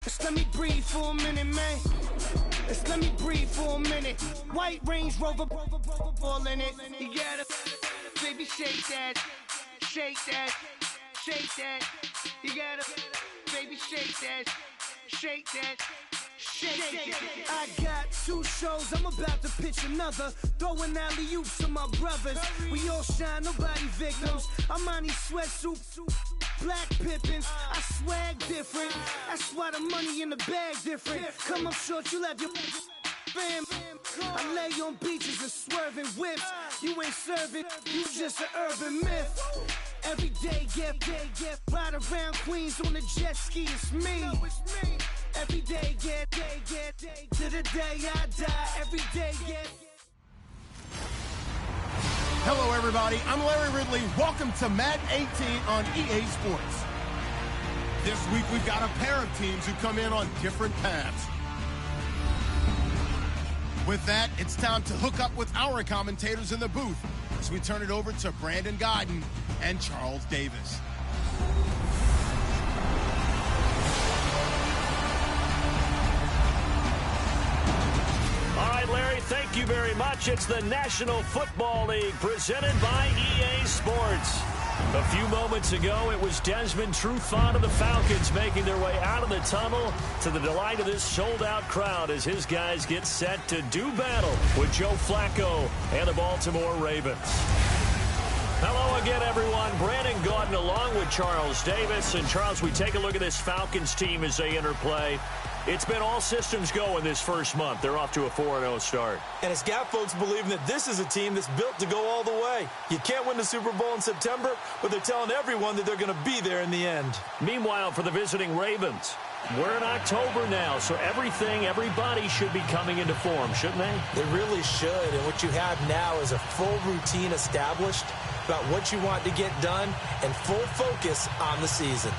Just let me breathe for a minute, man. Just let me breathe for a minute. White Range Rover, all in it. You gotta, baby, shake that, shake that, shake that. You gotta, baby, shake that, shake that. I got 2 shows, I'm about to pitch another. Throwing alley-oops to my brothers. We all shine, nobody victims. I'm on these sweatsuits, black Pippins. I swag different. That's why the money in the bag different. Come up short, you have your fam. I lay on beaches and swerving whips. You ain't serving, you just an urban myth. Every day, get ride around Queens on a jet ski, it's me. Every day, get to the day I die. Every day, get. Hello, everybody. I'm Larry Ridley. Welcome to Madden 18 on EA Sports. This week, we've got a pair of teams who come in on different paths. With that, it's time to hook up with our commentators in the booth as we turn it over to Brandon Godden and Charles Davis. All right, Larry, thank you very much. It's the National Football League presented by EA Sports. A few moments ago, it was Desmond Trufant of the Falcons making their way out of the tunnel to the delight of this sold-out crowd as his guys get set to do battle with Joe Flacco and the Baltimore Ravens. Hello again, everyone. Brandon Gaudin along with Charles Davis. And, Charles, we take a look at this Falcons team as they enter play. It's been all systems go in this first month. They're off to a 4-0 start. And it's got folks believing that this is a team that's built to go all the way. You can't win the Super Bowl in September, but they're telling everyone that they're going to be there in the end. Meanwhile, for the visiting Ravens, we're in October now, so everybody should be coming into form, shouldn't they? They really should. And what you have now is a full routine established about what you want to get done and full focus on the season.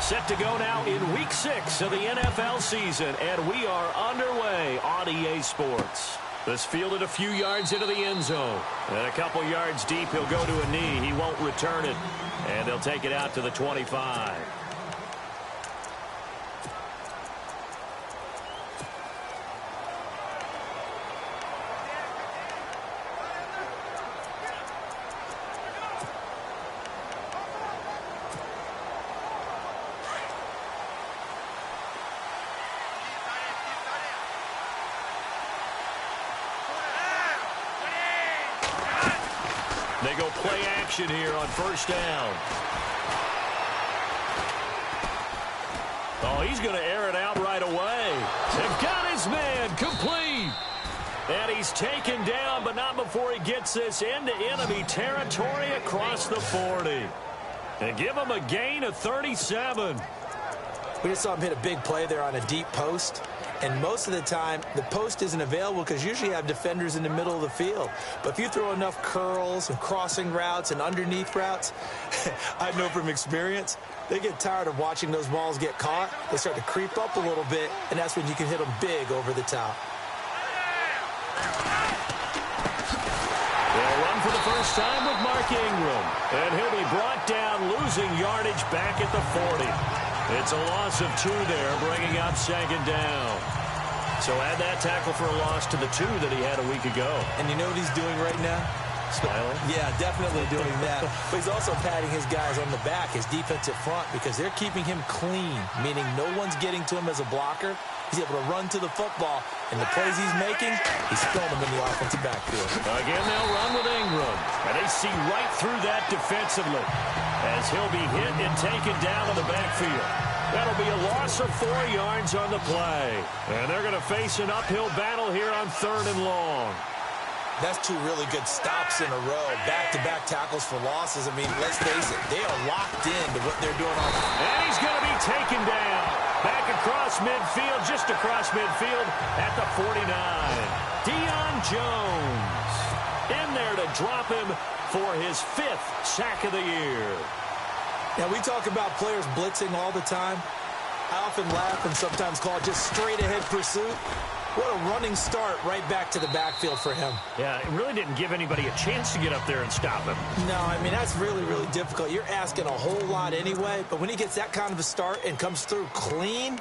Set to go now in Week 6 of the NFL season, and we are underway on EA Sports. This fielded a few yards into the end zone, and a couple yards deep, he'll go to a knee. He won't return it, and they'll take it out to the 25. They go play action here on first down. Oh, he's going to air it out right away. They've got his man complete. And he's taken down, but not before he gets this into enemy territory across the 40. And give him a gain of 37. We just saw him hit a big play there on a deep post. And most of the time, the post isn't available because usually you have defenders in the middle of the field. But if you throw enough curls and crossing routes and underneath routes, I know from experience, they get tired of watching those balls get caught. They start to creep up a little bit, and that's when you can hit them big over the top. They'll run for the first time with Mark Ingram. And he'll be brought down, losing yardage back at the 40. It's a loss of 2 there, bringing up second down. So add that tackle for a loss to the 2 that he had a week ago. And you know what he's doing right now? Smiling? Yeah, definitely doing that. But he's also patting his guys on the back, his defensive front, because they're keeping him clean, meaning no one's getting to him as a blocker. He's able to run to the football, and the plays he's making, he's throwing them in the offensive backfield. Again, they'll run with Ingram, and they see right through that defensively as he'll be hit and taken down in the backfield. That'll be a loss of 4 yards on the play, and they're going to face an uphill battle here on 3rd and long. That's 2 really good stops in a row. Back-to-back tackles for losses. I mean, let's face it, they are locked into what they're doing on. And he's going to be taken down. Back across midfield, just across midfield at the 49. Deion Jones in there to drop him for his 5th sack of the year. Now, we talk about players blitzing all the time. I often laugh and sometimes call it just straight-ahead pursuit. What a running start right back to the backfield for him. Yeah, it really didn't give anybody a chance to get up there and stop him. No, I mean, that's really, really difficult. You're asking a whole lot anyway, but when he gets that kind of a start and comes through clean,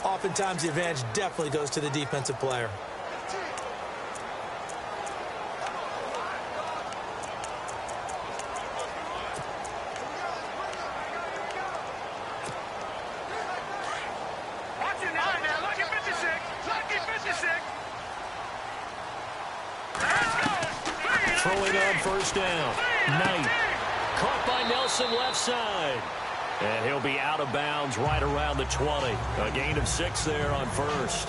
oftentimes the advantage definitely goes to the defensive player. Throwing on 1st down. Knight. Caught by Nelson left side. And he'll be out of bounds right around the 20. A gain of 6 there on 1st.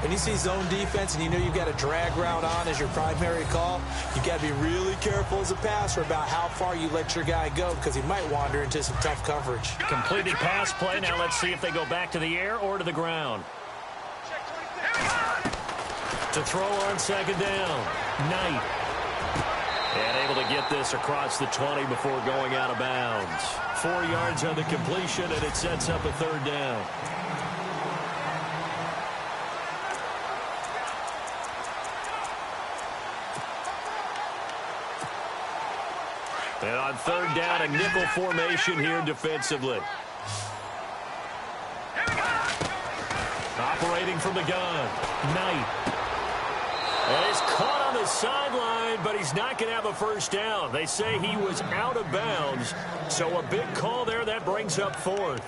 When you see zone defense and you know you've got a drag route on as your primary call, you've got to be really careful as a passer about how far you let your guy go because he might wander into some tough coverage. Completed pass play. Now let's see if they go back to the air or to the ground. To throw on 2nd down. Knight. And able to get this across the 20 before going out of bounds. 4 yards on the completion, and it sets up a 3rd down. And on 3rd down, a nickel formation here defensively. Operating from the gun. Knight. And he's caught on the sideline, but he's not going to have a 1st down. They say he was out of bounds, so a big call there. That brings up 4th.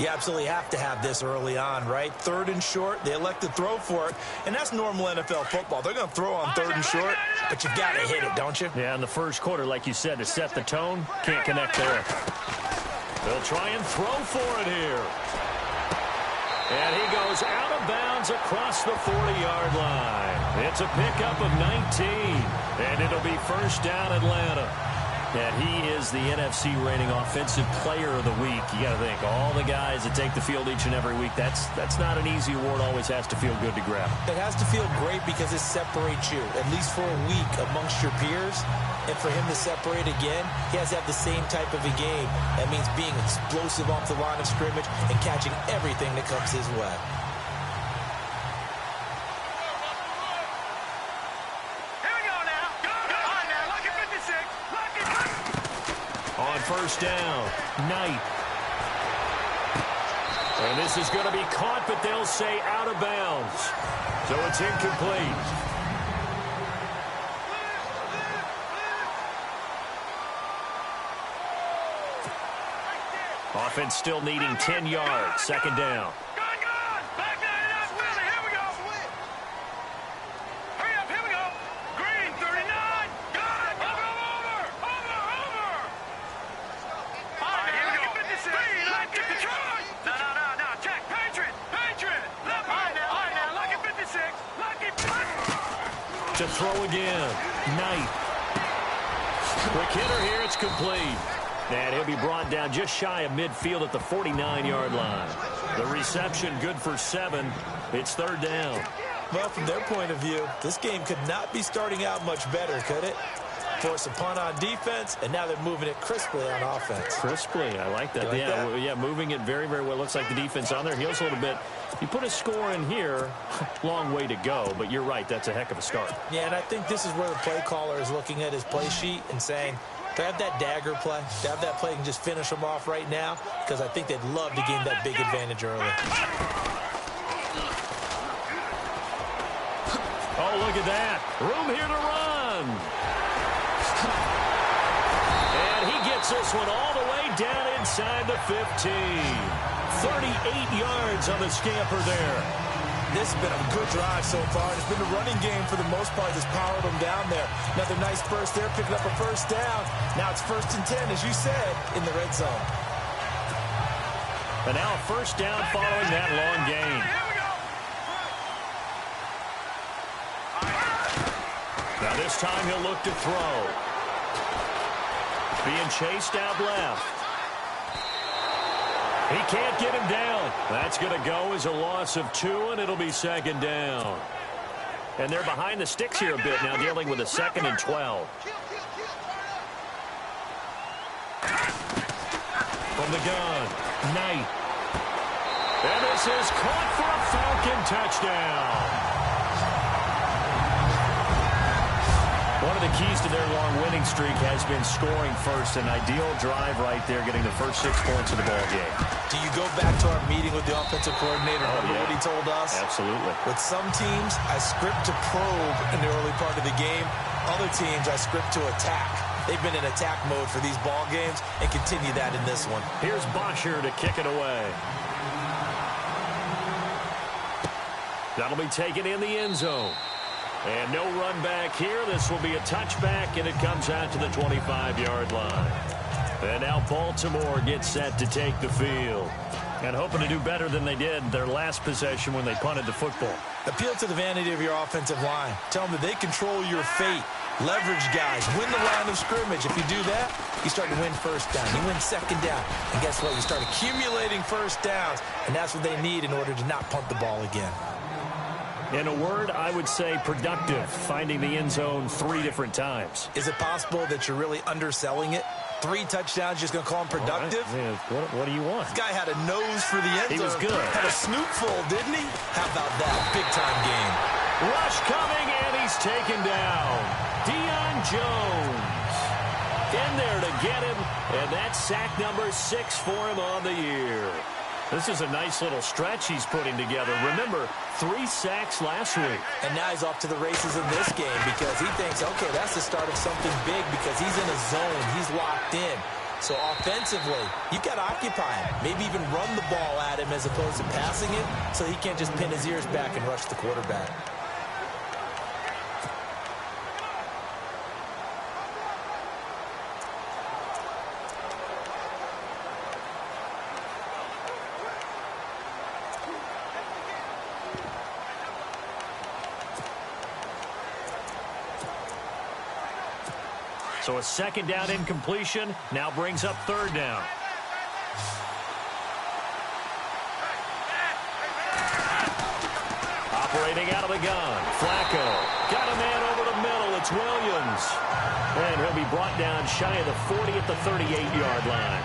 You absolutely have to have this early on, right? 3rd and short, they elect to throw for it, and that's normal NFL football. They're going to throw on 3rd and short, but you've got to hit it, don't you? Yeah, in the 1st quarter, like you said, to set the tone, can't connect there. They'll try and throw for it here. And he goes out of bounds across the 40-yard line. It's a pickup of 19, and it'll be 1st down Atlanta. And he is the NFC reigning offensive player of the week. You got to think, all the guys that take the field each and every week, that's not an easy award. Always has to feel good to grab. It has to feel great because it separates you, at least for a week, amongst your peers. And for him to separate again, he has to have the same type of a game. That means being explosive off the line of scrimmage and catching everything that comes his way. On 1st down, Knight. And this is going to be caught, but they'll say out of bounds. So it's incomplete. Offense still needing 10 yards. 2nd down. To throw again. Knight. Quick hitter here. It's complete. And he'll be brought down just shy of midfield at the 49-yard line. The reception good for 7. It's 3rd down. Well, from their point of view, this game could not be starting out much better, could it? Force a punt on defense, and now they're moving it crisply on offense. Crisply, I like that. Yeah, moving it very, very well. Looks like the defense on their heels a little bit. You put a score in here, long way to go, but you're right, that's a heck of a start. Yeah, and I think this is where the play caller is looking at his play sheet and saying, to have that dagger play, to have that play and just finish them off right now, because I think they'd love to gain that big advantage early. Oh, look at that. Room here to run. And he gets this one all the way down inside the 15. 38 yards on the scamper there. This has been a good drive so far. It's been a running game for the most part that's powered them down there. Another nice burst there, picking up a first down. Now it's 1st and 10, as you said, in the red zone. And now a first down following that long gain. Now this time he'll look to throw. Being chased out left. He can't get him down. That's going to go as a loss of 2, and it'll be 2nd down. And they're behind the sticks here a bit now, dealing with a 2nd and 12. From the gun, Knight. And this is caught for a Falcon touchdown. One of the keys to their long winning streak has been scoring first. An ideal drive right there, getting the first 6 points of the ball game. Do you go back to our meeting with the offensive coordinator? Remember what he told us? Absolutely. With some teams, I script to probe in the early part of the game. Other teams, I script to attack. They've been in attack mode for these ball games and continue that in this one. Here's Bosher to kick it away. That'll be taken in the end zone. And no run back here. This will be a touchback, and it comes out to the 25-yard line. And now Baltimore gets set to take the field. And hoping to do better than they did their last possession when they punted the football. Appeal to the vanity of your offensive line. Tell them that they control your fate. Leverage guys. Win the line of scrimmage. If you do that, you start to win first down. You win 2nd down. And guess what? You start accumulating first downs. And that's what they need in order to not punt the ball again. In a word, I would say productive, finding the end zone 3 different times. Is it possible that you're really underselling it? 3 touchdowns, just going to call him productive? Right. What do you want? This guy had a nose for the end zone. He was good. Had a snoot full, didn't he? How about that? Big-time game. Rush coming, and he's taken down. Deion Jones in there to get him, and that's sack number 6 for him on the year. This is a nice little stretch he's putting together. Remember, 3 sacks last week. And now he's off to the races in this game because he thinks, okay, that's the start of something big because he's in a zone. He's locked in. So offensively, you've got to occupy him. Maybe even run the ball at him as opposed to passing it so he can't just pin his ears back and rush the quarterback. So a 2nd down incompletion now brings up 3rd down. Operating out of the gun. Flacco got a man over the middle. It's Williams. And he'll be brought down shy of the 40 at the 38-yard line.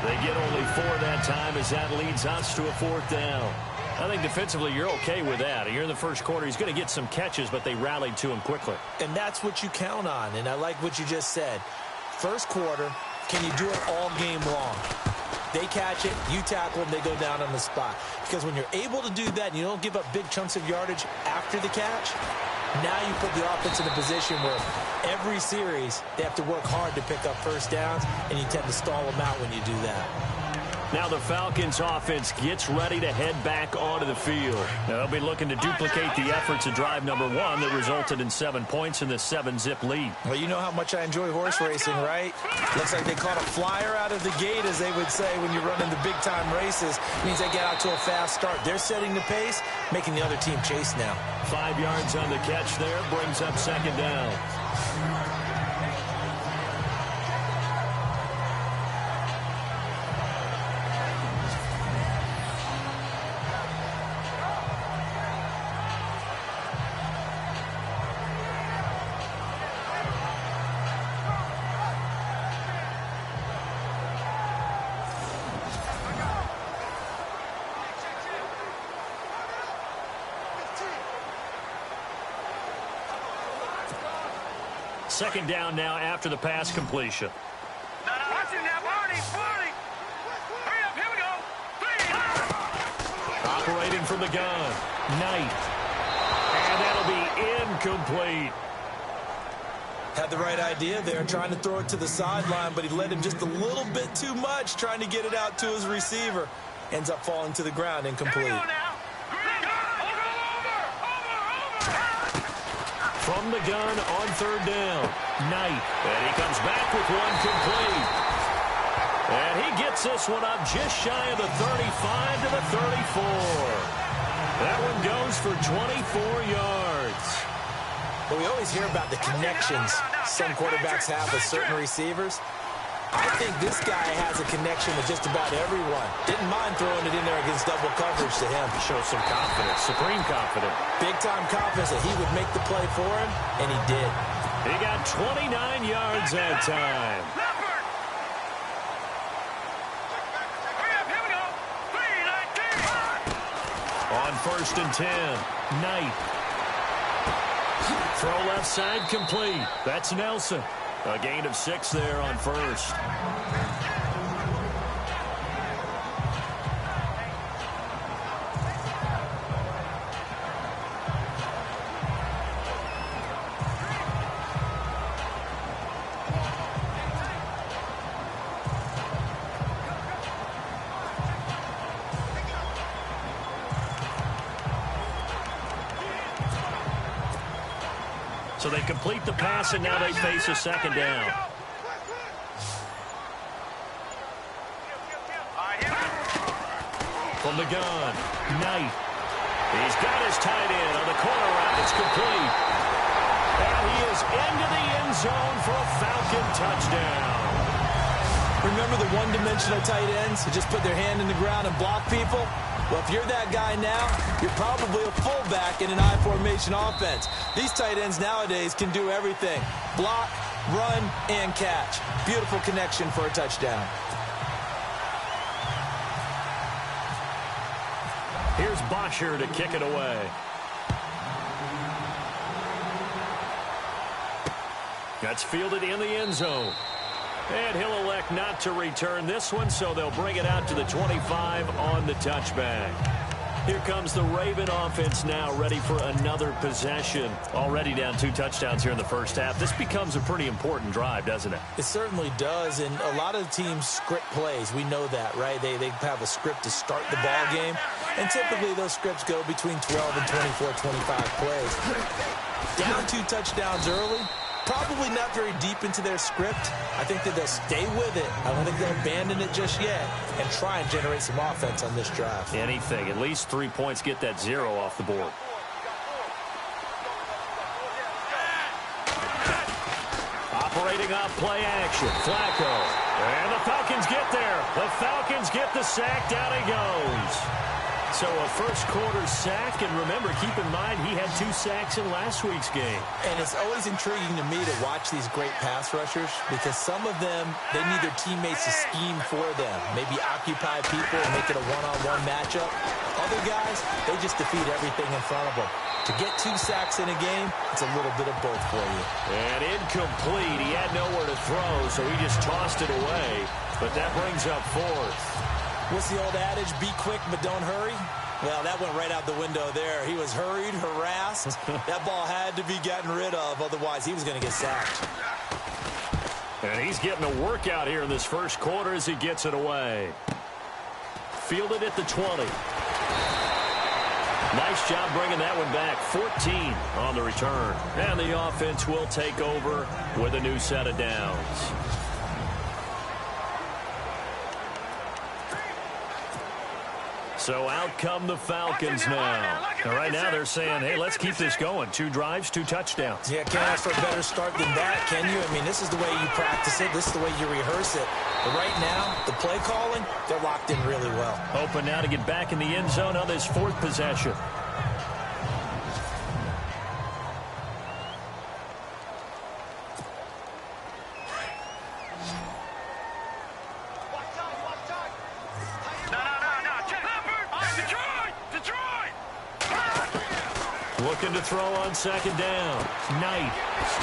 They get only 4 that time as that leads us to a 4th down. I think defensively you're okay with that. Here in the first quarter, he's going to get some catches, but they rallied to him quickly. And that's what you count on, and I like what you just said. First quarter, can you do it all game long? They catch it, you tackle them, they go down on the spot. Because when you're able to do that and you don't give up big chunks of yardage after the catch, now you put the offense in a position where every series they have to work hard to pick up first downs, and you tend to stall them out when you do that. Now the Falcons offense gets ready to head back onto the field. Now they'll be looking to duplicate the efforts of drive number 1 that resulted in 7 points in the 7-zip lead. Well, you know how much I enjoy horse racing, right? Looks like they caught a flyer out of the gate, as they would say when you're running the big-time races. It means they get out to a fast start. They're setting the pace, making the other team chase now. 5 yards on the catch there, brings up 2nd down. Second down now after the pass completion. Watching now, Barney. Hurry up, here we go. Operating from the gun, Knight. And that'll be incomplete. Had the right idea there, trying to throw it to the sideline, but he led him just a little bit too much, trying to get it out to his receiver. ends up falling to the ground incomplete. From the gun on third down, Knight. And he comes back with one complete. And he gets this one up just shy of the 35 to the 34. That one goes for 24 yards. But we always hear about the connections some quarterbacks have with certain receivers. I think this guy has a connection with just about everyone. Didn't mind throwing it in there against double coverage to him. Shows some confidence, supreme confidence. Big-time confidence that he would make the play for him, and he did. He got 29 yards that time. On 1st and 10, Knight. Throw left side complete. That's Nelson. A gain of 6 there on 1st. So they complete the pass, and now they face a 2nd down. From the gun, Knight. He's got his tight end on the corner route. It's complete. And he is into the end zone for a Falcon touchdown. Remember the one-dimensional tight ends who just put their hand in the ground and block people? Well, if you're that guy now, you're probably a fullback in an I-formation offense. These tight ends nowadays can do everything. Block, run, and catch. Beautiful connection for a touchdown. Here's Bosher to kick it away. That's fielded in the end zone. And he'll elect not to return this one, so they'll bring it out to the 25 on the touchback. Here comes the Raven offense now, ready for another possession. Already down 2 touchdowns here in the first half. This becomes a pretty important drive, doesn't it? It certainly does, and a lot of teams script plays. We know that, right? They have a script to start the ball game, and typically those scripts go between 12 and 24, 25 plays. Down 2 touchdowns early. Probably not very deep into their script. I think that they'll stay with it. I don't think they'll abandon it just yet and try and generate some offense on this drive. Anything. At least 3 points, get that 0 off the board. Operating off play action. Flacco. And the Falcons get there. The Falcons get the sack. Down he goes. So a first quarter sack, and remember, keep in mind, he had 2 sacks in last week's game. And it's always intriguing to me to watch these great pass rushers because some of them, they need their teammates to scheme for them, maybe occupy people and make it a one-on-one matchup. Other guys, they just defeat everything in front of them. To get 2 sacks in a game, it's a little bit of both for you. And incomplete. He had nowhere to throw, so he just tossed it away. But that brings up 4th. What's the old adage, be quick but don't hurry? Well, that went right out the window there. He was hurried, harassed. That ball had to be gotten rid of, otherwise he was going to get sacked. And he's getting a workout here in this first quarter as he gets it away. Fielded at the 20. Nice job bringing that one back. 14 on the return. And the offense will take over with a new set of downs. So out come the Falcons now. And right now they're saying, hey, let's keep this going. 2 drives, 2 touchdowns. Yeah, can't ask for a better start than that, can you? I mean, this is the way you practice it. This is the way you rehearse it. But right now, the play calling, they're locked in really well. Hoping now to get back in the end zone on this 4th possession. Looking to throw on 2nd down. Knight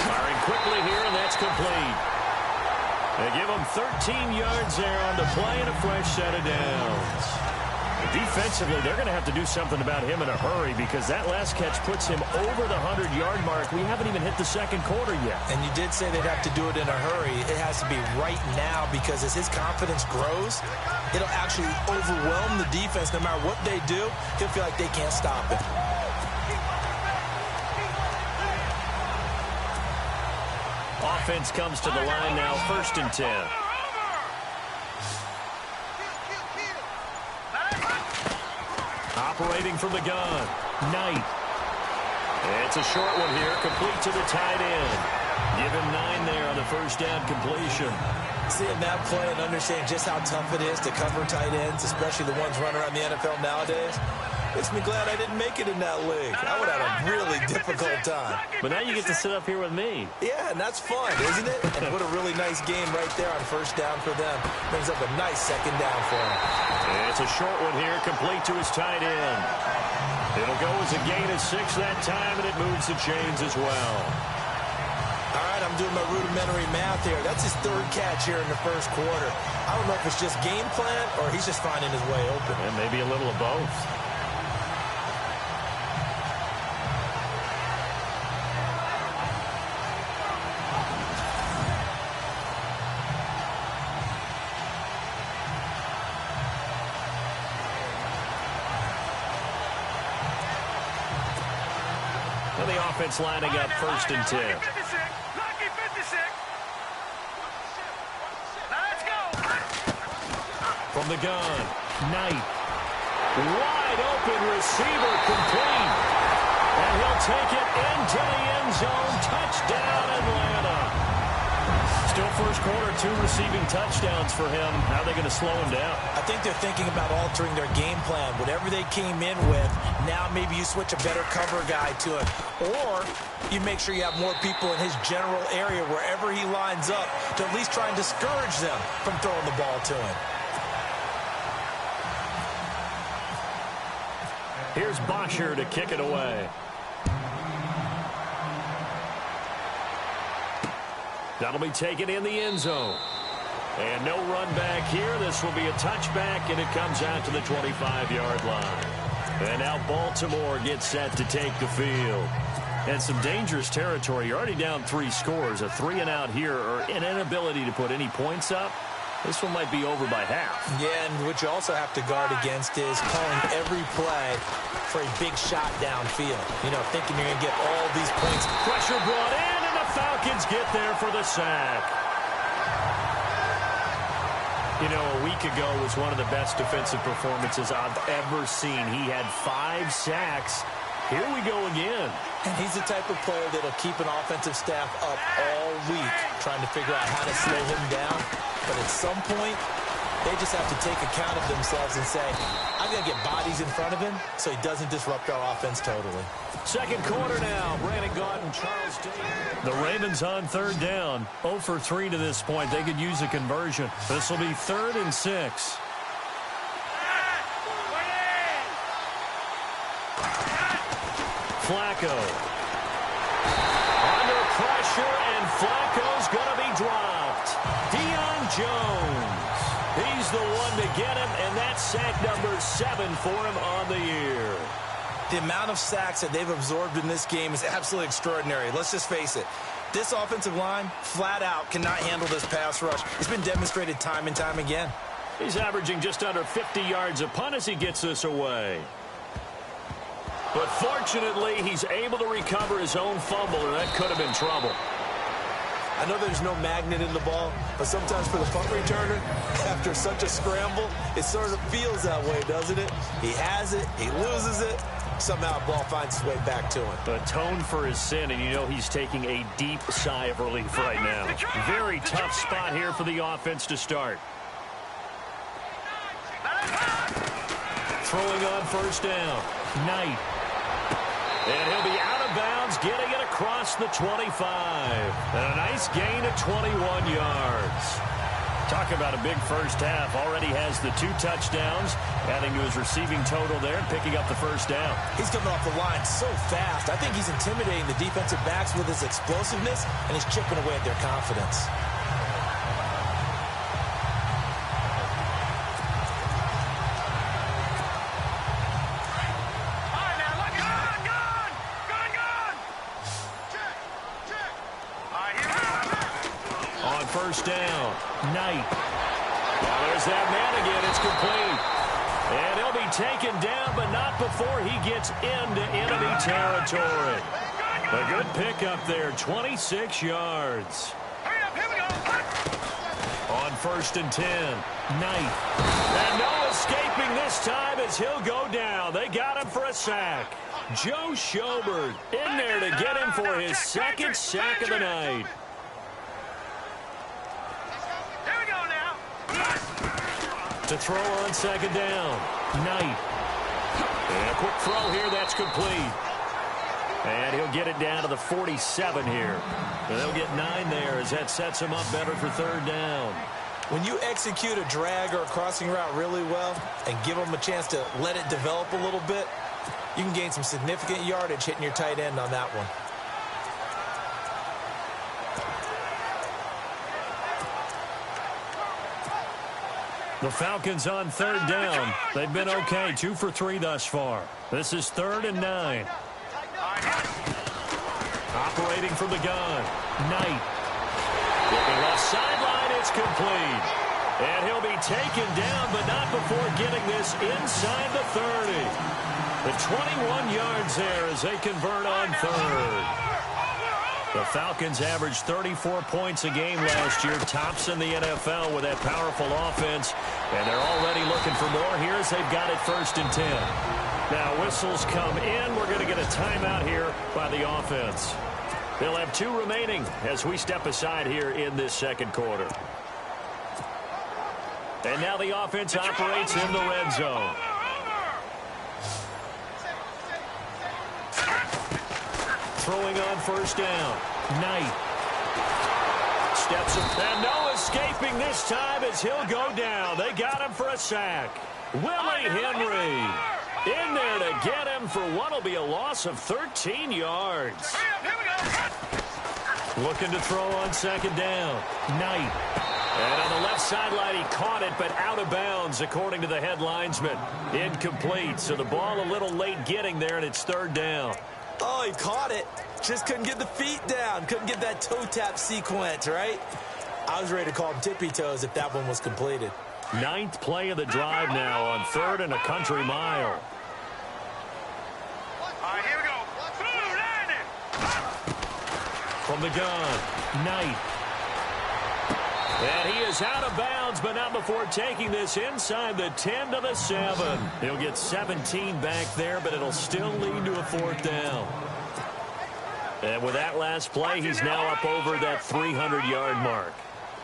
firing quickly here, and that's complete. They give him 13 yards there on the play and a fresh set of downs. Defensively, they're going to have to do something about him in a hurry because that last catch puts him over the 100-yard mark. We haven't even hit the second quarter yet. And you did say they'd have to do it in a hurry. It has to be right now because as his confidence grows, it'll actually overwhelm the defense. No matter what they do, he'll feel like they can't stop him. Offense comes to the line now, 1st and 10. Operating from the gun, Knight. It's a short one here, complete to the tight end. Give him 9 there on the first down completion. Seeing that play and understanding just how tough it is to cover tight ends, especially the ones running around the NFL nowadays, makes me glad I didn't make it in that league. I would have had a really difficult time. But now you get to sit up here with me. Yeah, and that's fun, isn't it? And what a really nice game right there on first down for them. Brings up a nice second down for them. It's a short one here, complete to his tight end. It'll go as a gain of 6 that time, and it moves the chains as well. All right, I'm doing my rudimentary math here. That's his 3rd catch here in the first quarter. I don't know if it's just game plan or he's just finding his way open. And maybe a little of both. The offense lining up 1st and 10. Lucky 56. Let's go. From the gun, Knight. Wide open receiver complete. And he'll take it into the end zone. Touchdown, Atlanta. Still first quarter, 2 receiving touchdowns for him. How are they going to slow him down? I think they're thinking about altering their game plan. Whatever they came in with, now maybe you switch a better cover guy to it. Or you make sure you have more people in his general area wherever he lines up to at least try and discourage them from throwing the ball to him. Here's Bosher to kick it away. That'll be taken in the end zone. And no run back here. This will be a touchback, and it comes out to the 25-yard line. And now Baltimore gets set to take the field. And some dangerous territory. You're already down 3 scores. A 3-and-out here, or an inability to put any points up. This one might be over by half. Yeah, and what you also have to guard against is calling every play for a big shot downfield. You know, thinking you're going to get all these points. Pressure brought in, and the Falcons get there for the sack. You know, a week ago was one of the best defensive performances I've ever seen. He had 5 sacks. Here we go again. And he's the type of player that'll keep an offensive staff up all week trying to figure out how to slow him down. But at some point, they just have to take account of themselves and say, I'm going to get bodies in front of him so he doesn't disrupt our offense totally. Second quarter now. Brandon Gaudin, Charles Davis. The Ravens on 3rd down. 0 for 3 to this point. They could use a conversion. This will be 3rd and 6. Flacco. Under pressure, and Flacco's going to be dropped. Deion Jones. He's the one to get him, and that's sack number 7 for him on the year. The amount of sacks that they've absorbed in this game is absolutely extraordinary. Let's just face it. This offensive line, flat out, cannot handle this pass rush. It's been demonstrated time and time again. He's averaging just under 50 yards a punt as he gets this away. But fortunately, he's able to recover his own fumble, or that could have been trouble. I know there's no magnet in the ball, but sometimes for the punt returner, after such a scramble, it sort of feels that way, doesn't it? He has it, he loses it, somehow the ball finds its way back to him. Atoned for his sin, and you know he's taking a deep sigh of relief right now. Very tough spot here for the offense to start. Throwing on first down. Knight. And he'll be out of bounds, getting it across the 25. And a nice gain of 21 yards. Talk about a big first half. Already has the 2 touchdowns, adding to his receiving total there, and picking up the first down. He's coming off the line so fast. I think he's intimidating the defensive backs with his explosiveness, and he's chipping away at their confidence. On first down, Knight. Well, there's that man again. It's complete. And he'll be taken down, but not before he gets into enemy territory. A good pickup there, 26 yards. Hurry up, here we go. On first and 10, Knight. And no escaping this time as he'll go down. They got him for a sack. Joe Schobert in there to get him for his second sack of the night. Here we go now. To throw on second down, Knight. And a quick throw here, that's complete. And he'll get it down to the 47 here. And they'll get 9 there as that sets him up better for third down. When you execute a drag or a crossing route really well and give them a chance to let it develop a little bit, you can gain some significant yardage hitting your tight end on that one. The Falcons on third down. They've been okay, 2 for 3 thus far. This is 3rd and 9. Operating from the gun, Knight. Looking left sideline, it's complete. And he'll be taken down, but not before getting this inside the 30. The 21 yards there as they convert on third. The Falcons averaged 34 points a game last year, tops in the NFL with that powerful offense. And they're already looking for more here as they've got it 1st and 10. Now whistles come in. We're going to get a timeout here by the offense. They'll have 2 remaining as we step aside here in this second quarter. And now the offense operates in the red zone. Throwing on first down, Knight. Steps up, and no escaping this time as he'll go down. They got him for a sack. Willie Henry in there to get him for what will be a loss of 13 yards. Looking to throw on second down, Knight. And on the left sideline, he caught it, but out of bounds, according to the head linesman. Incomplete, so the ball a little late getting there, and it's 3rd down. Oh, he caught it. Just couldn't get the feet down. Couldn't get that toe tap sequence, right? I was ready to call him tippy toes if that one was completed. 9th play of the drive now on 3rd and a country mile. All right, here we go. From the gun, Knight. And he is out of bounds, but not before taking this inside the 10 to the 7. He'll get 17 back there, but it'll still lead to a 4th down. And with that last play, he's now up over that 300-yard mark.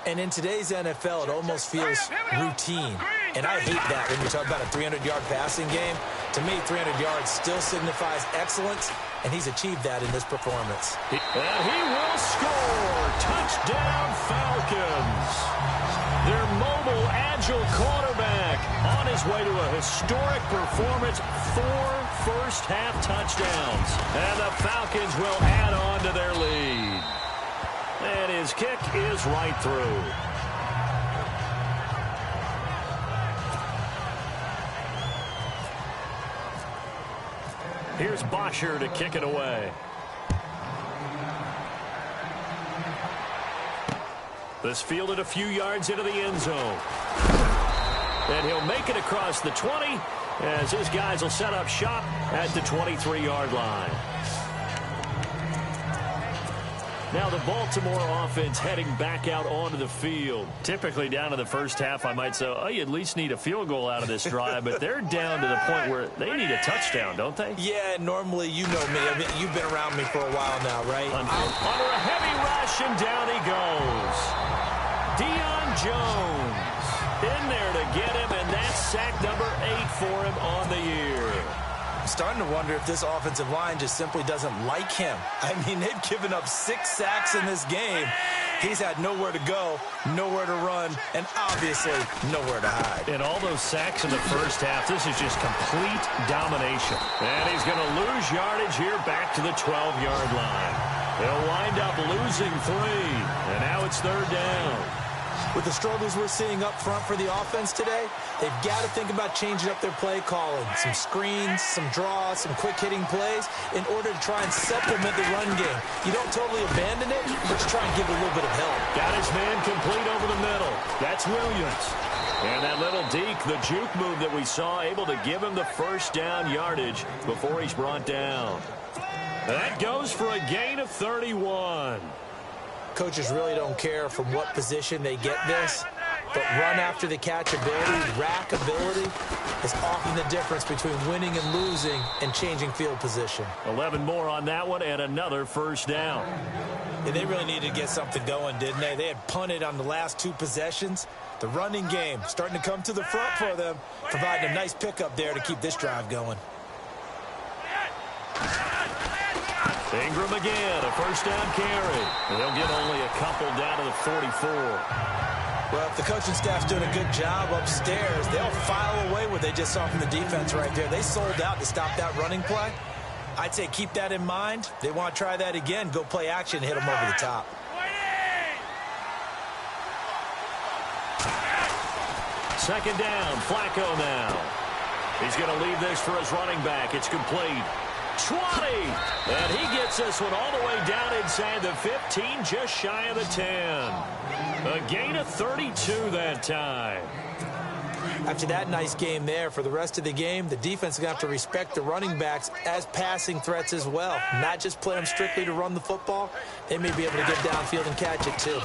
And in today's NFL, it almost feels routine. And I hate that when you talk about a 300-yard passing game. To me, 300 yards still signifies excellence, and he's achieved that in this performance. And he will score. Touchdown, Falcons. Their mobile, agile quarterback on his way to a historic performance, 4 first-half touchdowns. And the Falcons will add on to their lead. And his kick is right through. Here's Bosher to kick it away. This fielded a few yards into the end zone. And he'll make it across the 20 as his guys will set up shop at the 23-yard line. Now the Baltimore offense heading back out onto the field. Typically down to the first half, I might say, oh, you at least need a field goal out of this drive, but they're down to the point where they need a touchdown, don't they? Yeah, normally, you know me. I mean, you've been around me for a while now, right? Under a heavy rush, and down he goes. Deion Jones in there to get him, and that's sack number 8 for him on the year. I'm starting to wonder if this offensive line just simply doesn't like him. I mean, they've given up 6 sacks in this game. He's had nowhere to go, nowhere to run, and obviously nowhere to hide. And all those sacks in the first half, this is just complete domination. And he's going to lose yardage here back to the 12-yard line. They'll wind up losing 3, and now it's 3rd down. With the struggles we're seeing up front for the offense today, they've got to think about changing up their play calling. Some screens, some draws, some quick-hitting plays in order to try and supplement the run game. You don't totally abandon it, but you try and give it a little bit of help. Got his man complete over the middle. That's Williams. And that little deke, the juke move that we saw, able to give him the first down yardage before he's brought down. That goes for a gain of 31. Coaches really don't care from what position they get this, but run after the catch ability, rack ability, is often the difference between winning and losing and changing field position. 11 more on that one and another first down. Yeah, they really needed to get something going, didn't they? They had punted on the last 2 possessions. The running game starting to come to the front for them, providing a nice pickup there to keep this drive going. Ingram again, a first down carry. And they'll get only a couple down to the 44. Well, if the coaching staff's doing a good job upstairs, they'll file away what they just saw from the defense right there. They sold out to stop that running play. I'd say keep that in mind. They want to try that again, go play action, hit them over the top. Second down, Flacco now. He's going to leave this for his running back. It's complete. 20, and he gets this one all the way down inside the 15, just shy of the 10. A gain of 32 that time. After that nice game there, for the rest of the game, the defense is going to have to respect the running backs as passing threats as well. Not just play them strictly to run the football. They may be able to get downfield and catch it too.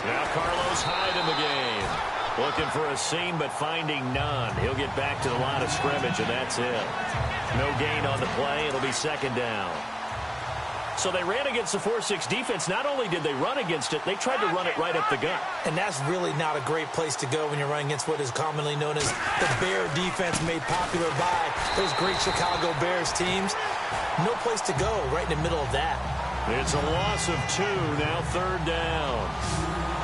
Now Carlos Hyde in the game. Looking for a seam, but finding none. He'll get back to the line of scrimmage, and that's it. No gain on the play. It'll be second down. So they ran against the 4-6 defense. Not only did they run against it, they tried to run it right up the gut. And that's really not a great place to go when you're running against what is commonly known as the Bear defense, made popular by those great Chicago Bears teams. No place to go right in the middle of that. It's a loss of 2, now third down.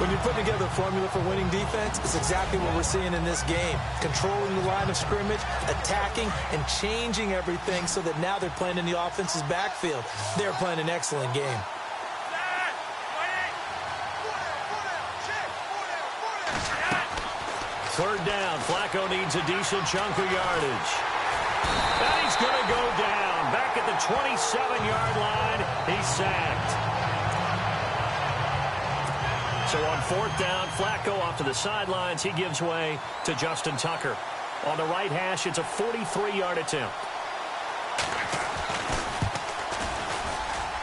When you're putting together a formula for winning defense, it's exactly what we're seeing in this game. Controlling the line of scrimmage, attacking, and changing everything so that now they're playing in the offense's backfield. They're playing an excellent game. Third down. Flacco needs a decent chunk of yardage. And he's going to go down. Back at the 27-yard line, he's sacked. So on fourth down, Flacco off to the sidelines. He gives way to Justin Tucker. On the right hash, it's a 43-yard attempt.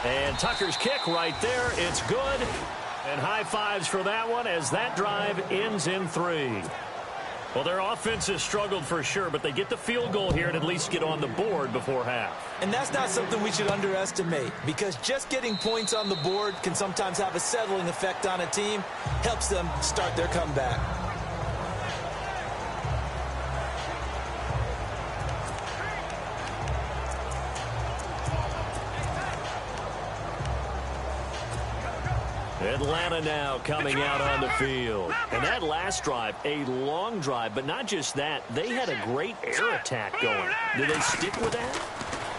And Tucker's kick right there. It's good. And high fives for that one as that drive ends in 3. Well, their offense has struggled for sure, but they get the field goal here and at least get on the board before half. And that's not something we should underestimate, because just getting points on the board can sometimes have a settling effect on a team. Helps them start their comeback. Atlanta now coming out on the field. And that last drive, a long drive, but not just that. They had a great air attack going. Did they stick with that?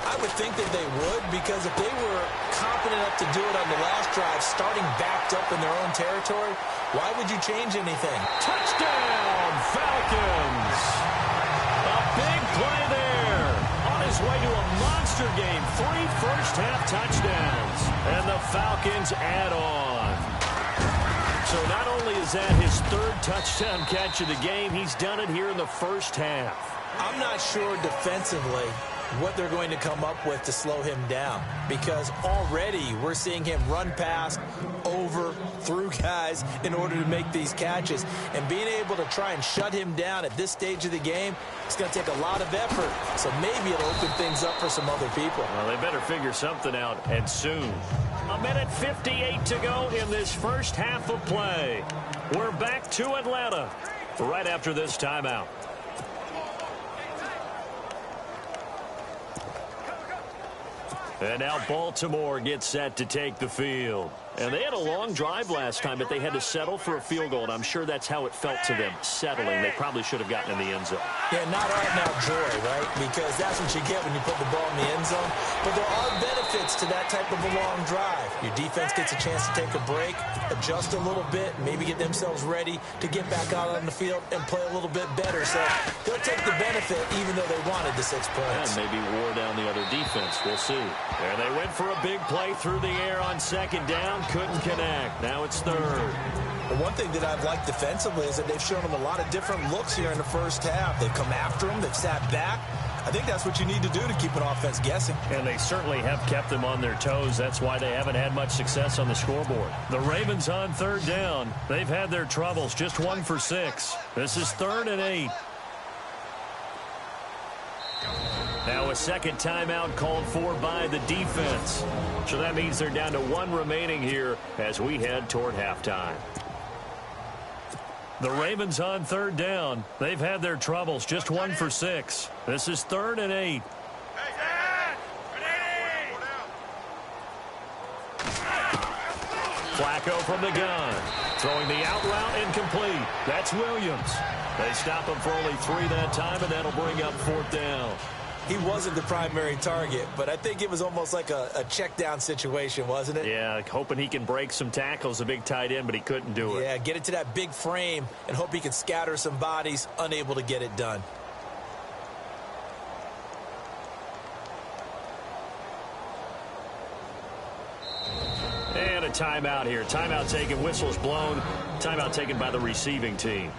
I would think that they would, because if they were confident enough to do it on the last drive, starting backed up in their own territory, why would you change anything? Touchdown, Falcons! A big play there. On his way to a monster game. 3 first-half touchdowns. And the Falcons add on. So not only is that his 3rd touchdown catch of the game, he's done it here in the first half. I'm not sure defensively what they're going to come up with to slow him down, because already we're seeing him run past, over, through guys in order to make these catches. And being able to try and shut him down at this stage of the game, it's going to take a lot of effort. So maybe it'll open things up for some other people. Well, they better figure something out, and soon. 1:58 to go in this first half of play. We're back to Atlanta right after this timeout. And now Baltimore gets set to take the field. And they had a long drive last time, but they had to settle for a field goal, and I'm sure that's how it felt to them, settling. They probably should have gotten in the end zone. Yeah, not right now joy, right? Because that's what you get when you put the ball in the end zone. But there are benefits to that type of a long drive. Your defense gets a chance to take a break, adjust a little bit, maybe get themselves ready to get back out on the field and play a little bit better. So they'll take the benefit even though they wanted the 6 points. And maybe wore down the other defense. We'll see. And they went for a big play through the air on second down. Couldn't connect. Now it's third. Well, one thing that I've liked defensively is that they've shown them a lot of different looks here in the first half. They've come after them. They've sat back. I think that's what you need to do to keep an offense guessing. And they certainly have kept them on their toes. That's why they haven't had much success on the scoreboard. The Ravens on third down. They've had their troubles. Just 1 for 6. This is 3rd and 8. Now a second timeout called for by the defense. So that means they're down to 1 remaining here as we head toward halftime. The Ravens on third down. They've had their troubles. Just 1 for 6. This is 3rd and 8. Flacco from the gun. Throwing the out route incomplete. That's Williams. They stop him for only 3 that time, and that'll bring up 4th down. He wasn't the primary target, but I think it was almost like a check down situation, wasn't it? Yeah, hoping he can break some tackles, a big tight end, but he couldn't do it. Yeah, get it to that big frame and hope he can scatter some bodies, unable to get it done. And a timeout here. Timeout taken, whistles blown. Timeout taken by the receiving team.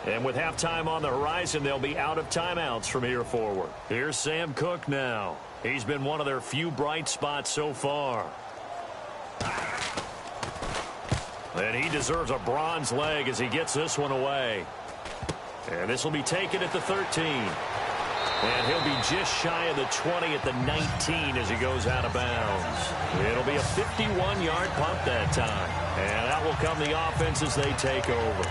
And with halftime on the horizon, they'll be out of timeouts from here forward. Here's Sam Cook now. He's been one of their few bright spots so far. And he deserves a bronze leg as he gets this one away. And this will be taken at the 13. And he'll be just shy of the 20 at the 19 as he goes out of bounds. It'll be a 51-yard punt that time. And out will come the offense as they take over.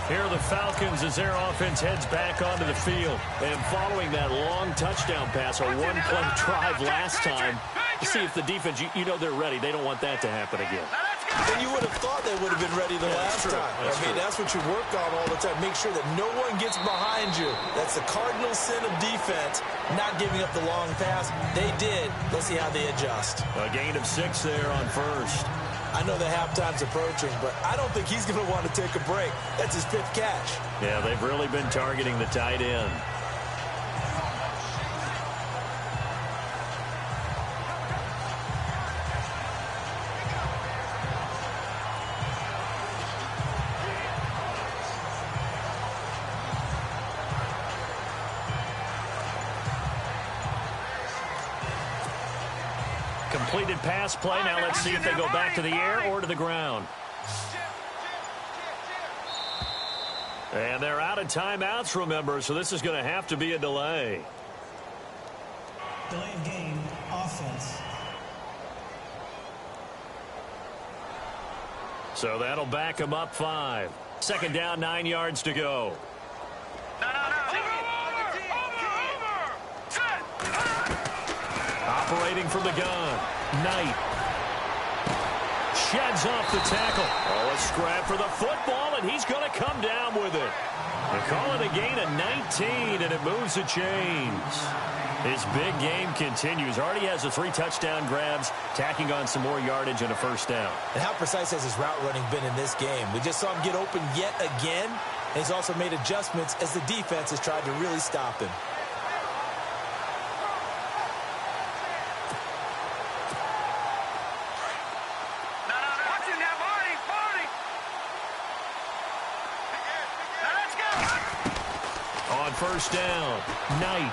Here are the Falcons as their offense heads back onto the field. And following that long touchdown pass, a one-play drive last time, to see if the defense, you know they're ready. They don't want that to happen again. And you would have thought they would have been ready the last time. That's what you work on all the time. Make sure that no one gets behind you. That's the cardinal sin of defense, not giving up the long pass. They did. Let's see how they adjust. A gain of 6 there on first. I know the halftime's approaching, but I don't think he's going to want to take a break. That's his 5th catch. Yeah, they've really been targeting the tight end. Completed pass play. Now let's see if they go back to the air or to the ground. And they're out of timeouts, remember, so this is going to have to be a delay. Delay of game, offense. So that'll back them up 5. Second down, 9 yards to go. Operating from the gun. Knight. Sheds off the tackle. Oh, a scrap for the football, and he's going to come down with it. They call it a gain of 19, and it moves the chains. His big game continues. Already has the 3 touchdown grabs, tacking on some more yardage and a first down. And how precise has his route running been in this game? We just saw him get open yet again. And he's also made adjustments as the defense has tried to really stop him. First down. Knight.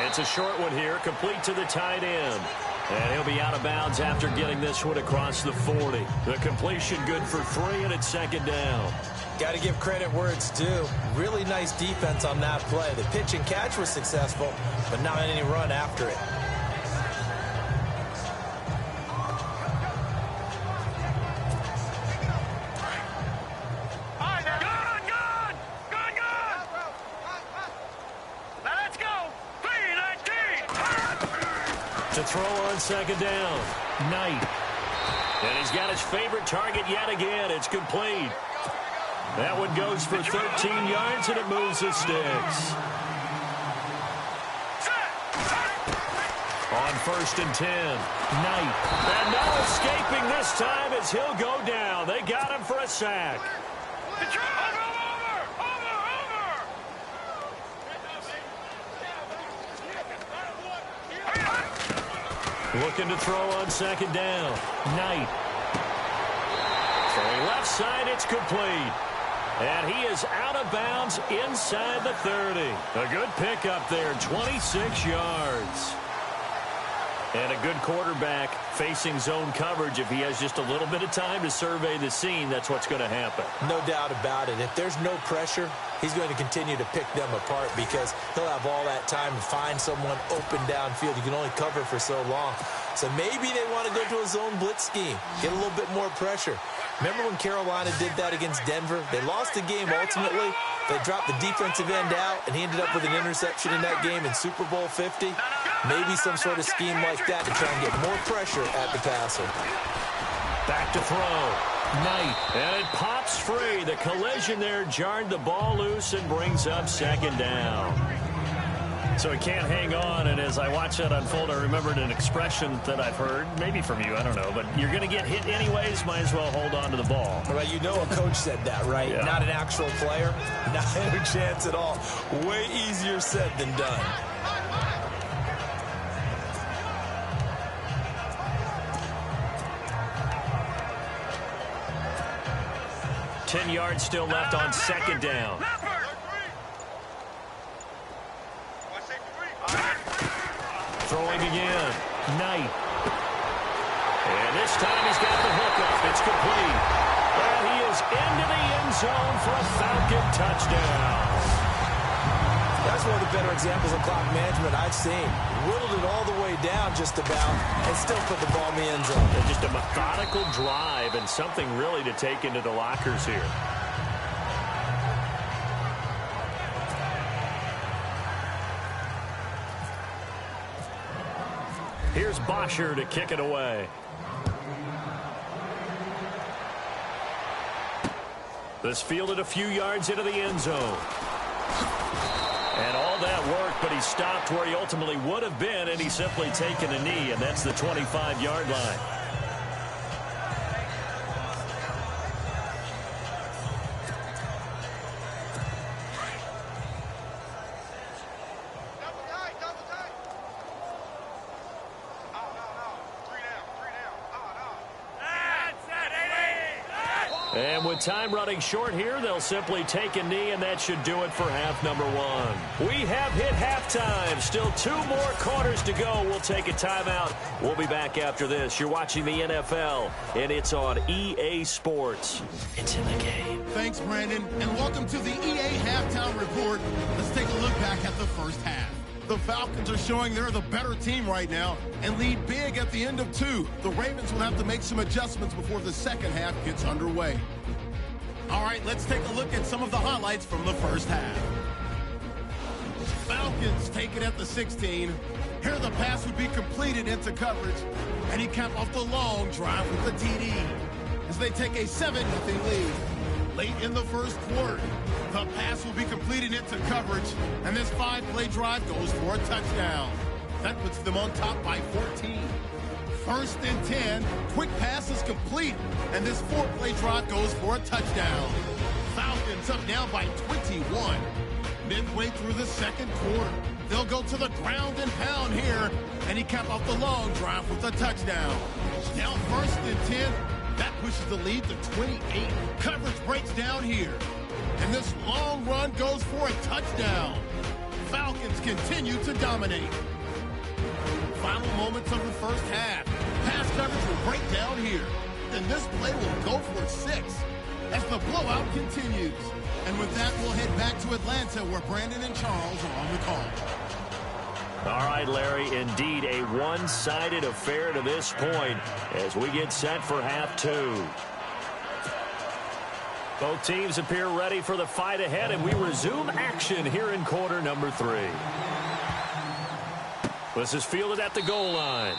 It's a short one here, complete to the tight end. And he'll be out of bounds after getting this one across the 40. The completion good for 3, and it's second down. Got to give credit where it's due. Really nice defense on that play. The pitch and catch was successful, but not any run after it. To throw on second down. Knight. And he's got his favorite target yet again. It's complete. That one goes for 13 yards, and it moves the sticks. On 1st and 10, Knight. And no escaping this time as he'll go down. They got him for a sack. Looking to throw on 2nd down. Knight. Throwing left side, it's complete. And he is out of bounds inside the 30. A good pickup there, 26 yards. And a good quarterback facing zone coverage. If he has just a little bit of time to survey the scene, that's what's going to happen. No doubt about it. If there's no pressure, he's going to continue to pick them apart because he'll have all that time to find someone open downfield. You can only cover for so long. So maybe they want to go to a zone blitz scheme, get a little bit more pressure. Remember when Carolina did that against Denver? They lost the game ultimately. They dropped the defensive end out, and he ended up with an interception in that game in Super Bowl 50. Maybe some sort of scheme like that to try and get more pressure at the passer. Back to throw. Knight. And it pops free. The collision there jarred the ball loose and brings up 2nd down. So he can't hang on, and as I watch that unfold, I remembered an expression that I've heard, maybe from you, I don't know, but you're going to get hit anyways, might as well hold on to the ball. Right, you know a coach said that, right? Yeah. Not an actual player, not a chance at all. Way easier said than done. Ten yards still left on 2nd down. Throwing again. Knight. And this time he's got the hookup. It's complete. And he is into the end zone for a Falcon touchdown. That's one of the better examples of clock management I've seen. Whittled it all the way down just about and still put the ball in the end zone. And just a methodical drive and something really to take into the lockers here. Here's Bosher to kick it away. This fielded a few yards into the end zone. And all that work, but he stopped where he ultimately would have been, and he's simply taken a knee, and that's the 25-yard line. And with time running short here, they'll simply take a knee, and that should do it for half number 1. We have hit halftime. Still 2 more quarters to go. We'll take a timeout. We'll be back after this. You're watching the NFL, and it's on EA Sports. It's in the game. Thanks, Brandon, and welcome to the EA Halftime Report. Let's take a look back at the first half. The Falcons are showing they're the better team right now and lead big at the end of 2. The Ravens will have to make some adjustments before the second half gets underway. All right, let's take a look at some of the highlights from the first half. Falcons take it at the 16. Here the pass would be completed into coverage, and he capped off the long drive with the TD as they take a 7-0 lead. Late in the first quarter, the pass will be completed into coverage, and this 5-play drive goes for a touchdown. That puts them on top by 14. 1st and 10, quick pass is complete, and this 4-play drive goes for a touchdown. Falcons up now by 21. Midway through the second quarter, they'll go to the ground and pound here, and he capped off the long drive with a touchdown. Now 1st and 10. That pushes the lead to 28. Coverage breaks down here. And this long run goes for a touchdown. Falcons continue to dominate. Final moments of the first half. Pass coverage will break down here. And this play will go for 6 as the blowout continues. And with that, we'll head back to Atlanta where Brandon and Charles are on the call. All right, Larry, indeed a one-sided affair to this point as we get set for half 2. Both teams appear ready for the fight ahead, and we resume action here in quarter number 3. This is fielded at the goal line.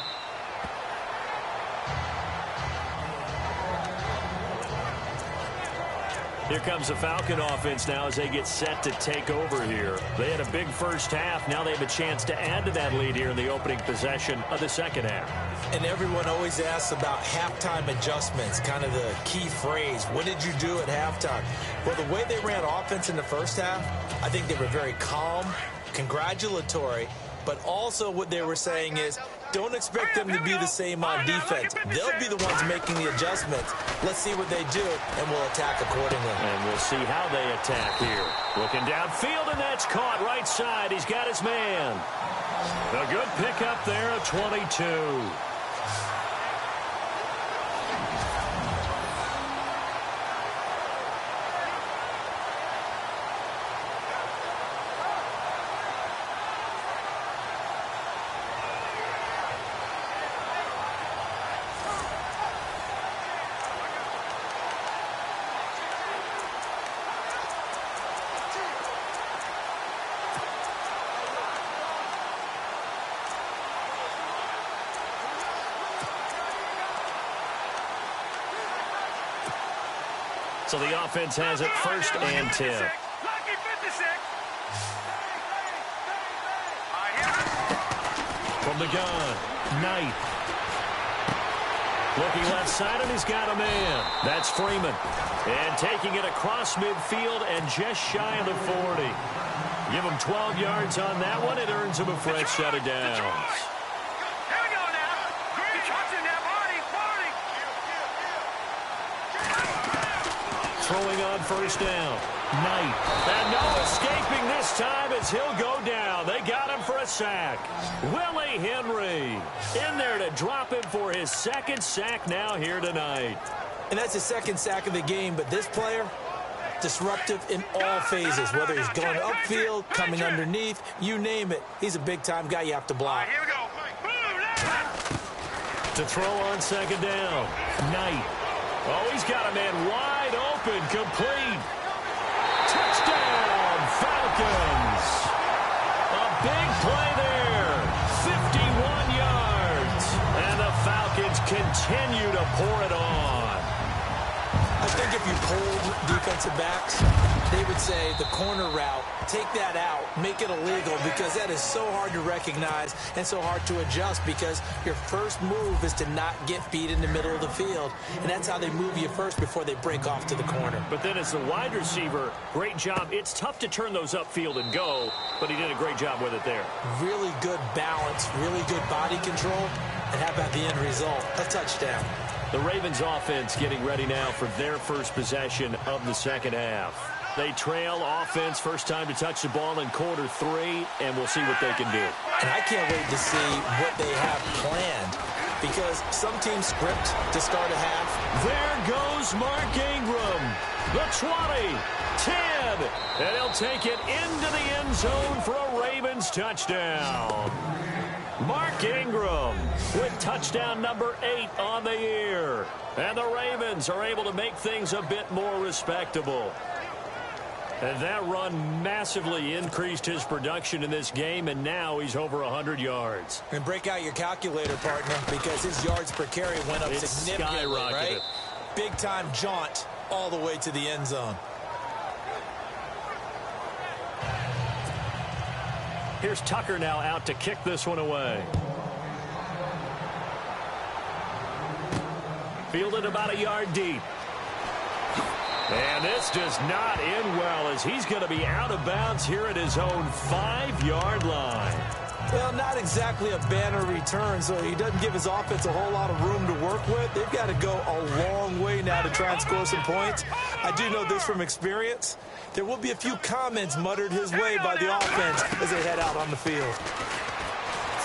Here comes the Falcon offense now as they get set to take over here. They had a big first half. Now they have a chance to add to that lead here in the opening possession of the second half. And everyone always asks about halftime adjustments, kind of the key phrase. What did you do at halftime? Well, the way they ran offense in the first half, I think they were very calm, congratulatory, but also what they were saying is, don't expect them to be the same on defense. They'll be the ones making the adjustments. Let's see what they do, and we'll attack accordingly. And we'll see how they attack here. Looking downfield, and that's caught right side. He's got his man. A good pickup there at 22. So the offense has it first and 10. From the gun, Knight. Looking left side, and he's got a man. That's Freeman. And taking it across midfield and just shy of the 40. Give him 12 yards on that one. It earns him a fresh set of downs. Throwing on first down. Knight. And no escaping this time as he'll go down. They got him for a sack. Willie Henry in there to drop him for his second sack now here tonight. And that's his second sack of the game, but this player, disruptive in all phases, whether he's going upfield, coming underneath, you name it. He's a big-time guy you have to block. Here we go. To throw on second down. Knight. Oh, he's got a man wide open, complete. Touchdown, Falcons. A big play there. 51 yards. And the Falcons continue to pour it on. I think if you polled defensive backs, they would say the corner route, take that out, make it illegal, because that is so hard to recognize and so hard to adjust, because your first move is to not get beat in the middle of the field, and that's how they move you first before they break off to the corner. But then as the wide receiver, great job. It's tough to turn those upfield and go, but he did a great job with it there. Really good balance, really good body control, and how about the end result? A touchdown. The Ravens offense getting ready now for their first possession of the second half. They trail offense, first time to touch the ball in quarter 3, and we'll see what they can do. And I can't wait to see what they have planned, because some teams script to start a half. There goes Mark Ingram. The 20, 10, and he'll take it into the end zone for a Ravens touchdown. Mark Ingram with touchdown number 8 on the year. And the Ravens are able to make things a bit more respectable. And that run massively increased his production in this game, and now he's over 100 yards. And break out your calculator, partner, because his yards per carry went up significantly, right? Big-time jaunt all the way to the end zone. Here's Tucker now out to kick this one away. Fielded about a yard deep. And this does not end well, as he's going to be out of bounds here at his own 5-yard line. Well, not exactly a banner return, so he doesn't give his offense a whole lot of room to work with. They've got to go a long way now to try and score some points. I do know this from experience. There will be a few comments muttered his way by the offense as they head out on the field.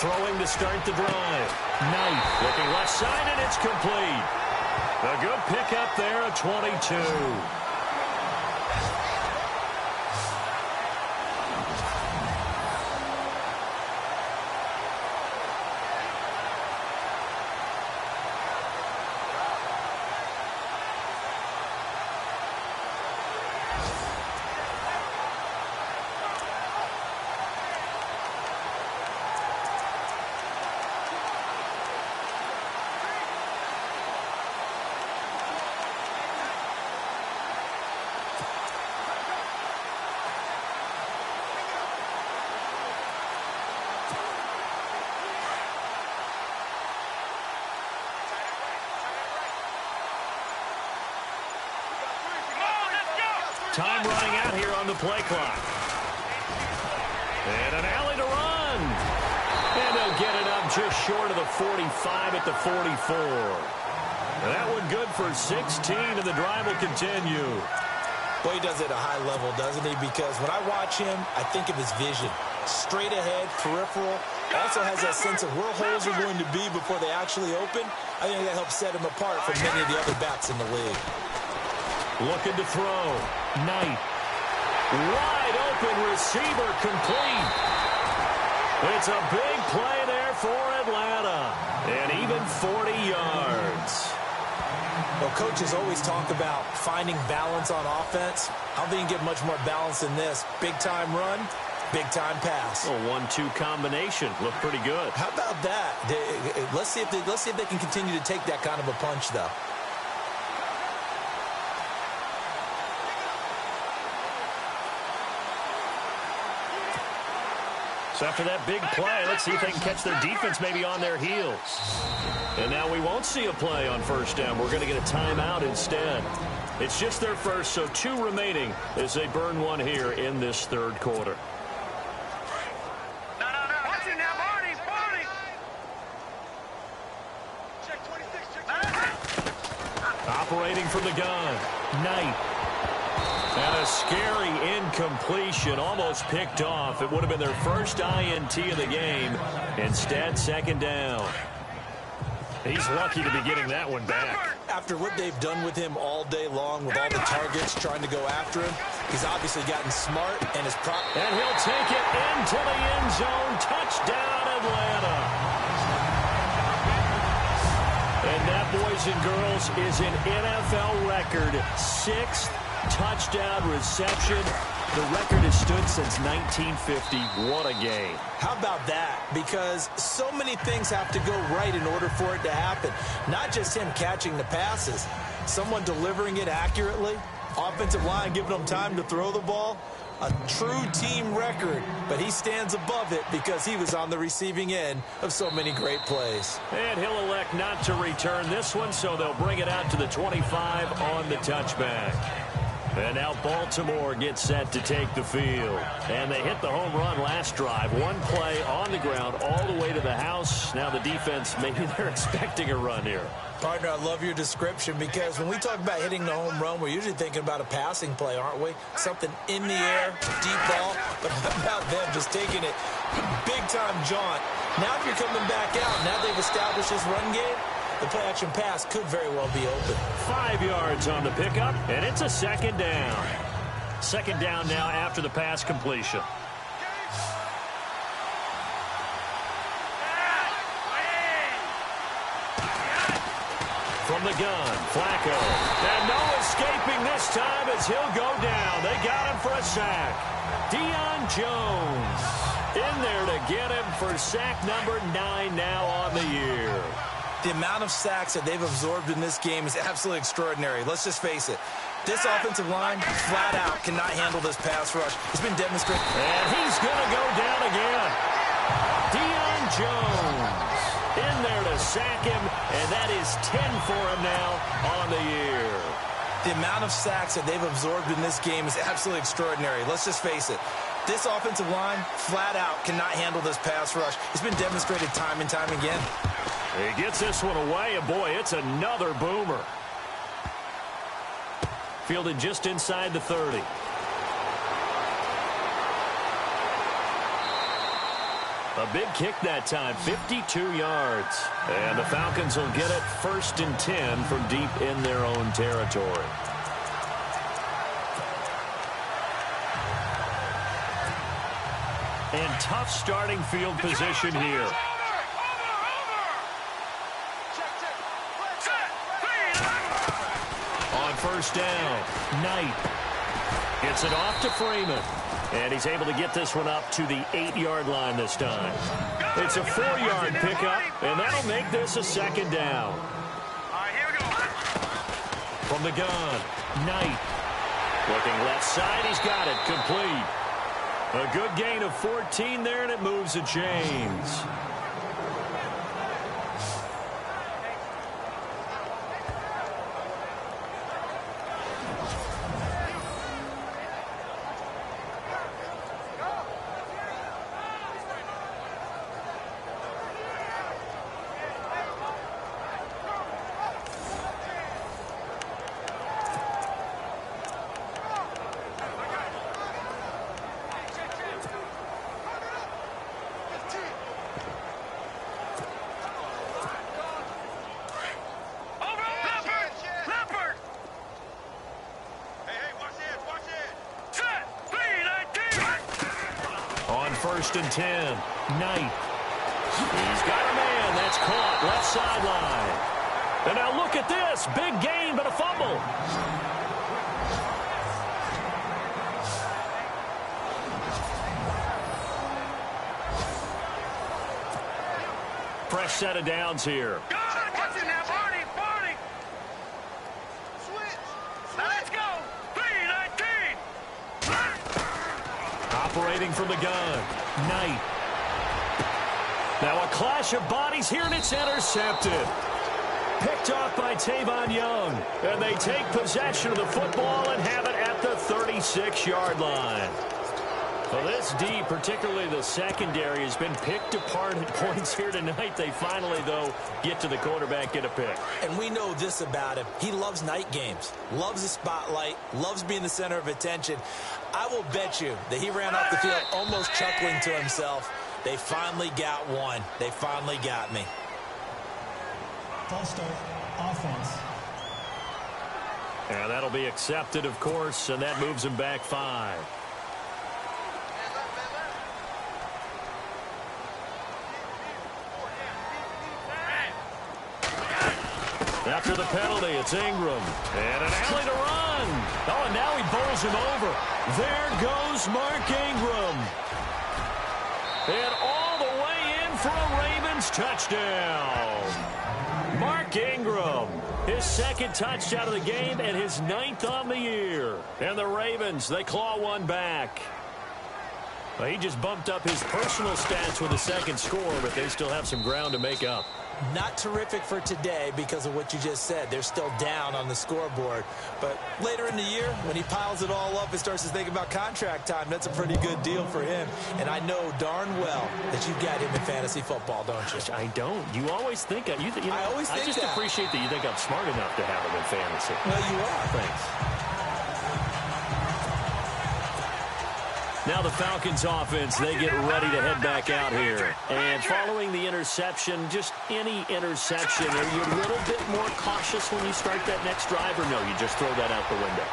Throwing to start the drive. Knight looking left side, and it's complete. A good pickup there at 22. Time running out here on the play clock. And an alley to run. And they'll get it up just short of the 45 at the 44. That one good for 16, and the drive will continue. Well, he does it at a high level, doesn't he? Because when I watch him, I think of his vision. Straight ahead, peripheral. Also has that sense of where holes are going to be before they actually open. I think that helps set him apart from many of the other backs in the league. Looking to throw. Knight. Wide open receiver complete. It's a big play there for Atlanta. And even 40 yards. Well, coaches always talk about finding balance on offense. I don't think you can get much more balance than this. Big-time run, big-time pass. A 1-2 combination. Looked pretty good. How about that? Let's see if they can continue to take that kind of a punch, though. So after that big play, let's see if they can catch their defense maybe on their heels. And now we won't see a play on first down. We're going to get a timeout instead. It's just their first, so 2 remaining as they burn one here in this third quarter. No. Watch it now, Barney. Check 26. Operating from the gun. Knight. And a scary incompletion, almost picked off. It would have been their first INT of the game. Instead, second down. He's lucky to be getting that one back. After what they've done with him all day long, with all the targets trying to go after him, he's obviously gotten smart and is And he'll take it into the end zone. Touchdown, Atlanta. And that, boys and girls, is an NFL record 6th touchdown reception. The record has stood since 1950. What a game. How about that? Because so many things have to go right in order for it to happen. Not just him catching the passes. Someone delivering it accurately. Offensive line giving them time to throw the ball. A true team record. But he stands above it because he was on the receiving end of so many great plays. And he'll elect not to return this one, so they'll bring it out to the 25 on the touchback. And now Baltimore gets set to take the field. And they hit the home run last drive. One play on the ground all the way to the house. Now the defense, maybe they're expecting a run here. Partner, I love your description because when we talk about hitting the home run, we're usually thinking about a passing play, aren't we? Something in the air, deep ball. But how about them just taking it big-time jaunt? Now if you're coming back out, now they've established this run game, the play-action pass could very well be open. 5 yards on the pickup, and it's a second down. Second down now after the pass completion. From the gun, Flacco. And no escaping this time as he'll go down. They got him for a sack. Deion Jones in there to get him for sack number 9 now on the year. The amount of sacks that they've absorbed in this game is absolutely extraordinary. Let's just face it. This offensive line, flat out, cannot handle this pass rush. It's been demonstrated. And he's going to go down again. Deion Jones in there to sack him, and that is 10 for him now on the year. The amount of sacks that they've absorbed in this game is absolutely extraordinary. Let's just face it. This offensive line, flat out, cannot handle this pass rush. It's been demonstrated time and time again. He gets this one away, and boy, it's another boomer. Fielded just inside the 30. A big kick that time, 52 yards. And the Falcons will get it 1st and 10 from deep in their own territory. And tough starting field position here. On first down, Knight gets it off to Freeman. And he's able to get this one up to the 8-yard line this time. It's a 4-yard pickup, and that'll make this a second down. All right, here we go. From the gun, Knight. Looking left side, he's got it, complete. A good gain of 14 there, and it moves the chains. 1st and 10. Knight. He's got a man. That's caught. Left sideline. And now look at this. Big gain, but a fumble. Fresh set of downs here. Watching now, Barney. Switch. Now let's go. 3-19. Operating from the gun. Knight. Now a clash of bodies here, and it's intercepted. Picked off by Tavon Young. And they take possession of the football and have it at the 36-yard line. Well, this D, particularly the secondary, has been picked apart at points here tonight. They finally, though, get to the quarterback, get a pick. And we know this about him. He loves night games, loves the spotlight, loves being the center of attention. I will bet you that he ran off the field almost chuckling to himself. They finally got one. They finally got me. False start, offense. And that'll be accepted, of course, and that moves him back 5. After the penalty, it's Ingram. And an alley to run. Oh, and now he bowls him over. There goes Mark Ingram. And all the way in for a Ravens touchdown. Mark Ingram, his 2nd touchdown of the game and his 9th on the year. And the Ravens, they claw one back. Well, he just bumped up his personal stats with a 2nd score, but they still have some ground to make up. Not terrific for today because of what you just said. They're still down on the scoreboard. But later in the year, when he piles it all up and starts to think about contract time, that's a pretty good deal for him. And I know darn well that you've got him in fantasy football, don't you? I don't. You always think I just that. appreciate that you think I'm smart enough to have him in fantasy. Well, you are. Thanks. Now the Falcons offense, they get ready to head back out here. And following the interception, just any interception, are you a little bit more cautious when you start that next drive, or no, you just throw that out the window?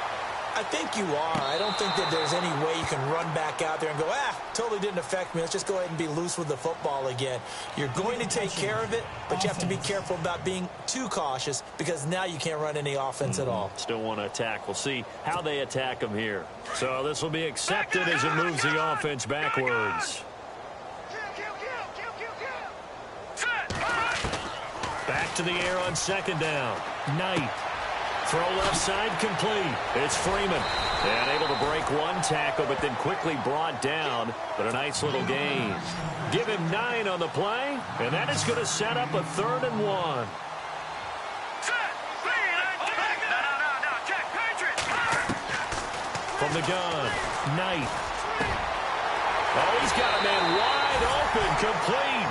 I think you are. I don't think that there's any way you can run back out there and go, totally didn't affect me. Let's just go ahead and be loose with the football again. You're going to take care of it, but you have to be careful about being too cautious because now you can't run any offense at all. Still want to attack. We'll see how they attack them here. So this will be accepted as it moves the offense backwards. Back to the air on 2nd down. Knight. Throw left side complete. It's Freeman. And able to break one tackle, but then quickly brought down. But a nice little gain. Give him 9 on the play. And that is going to set up a 3rd and 1. From the gun, Knight. Oh, he's got a man wide open, complete.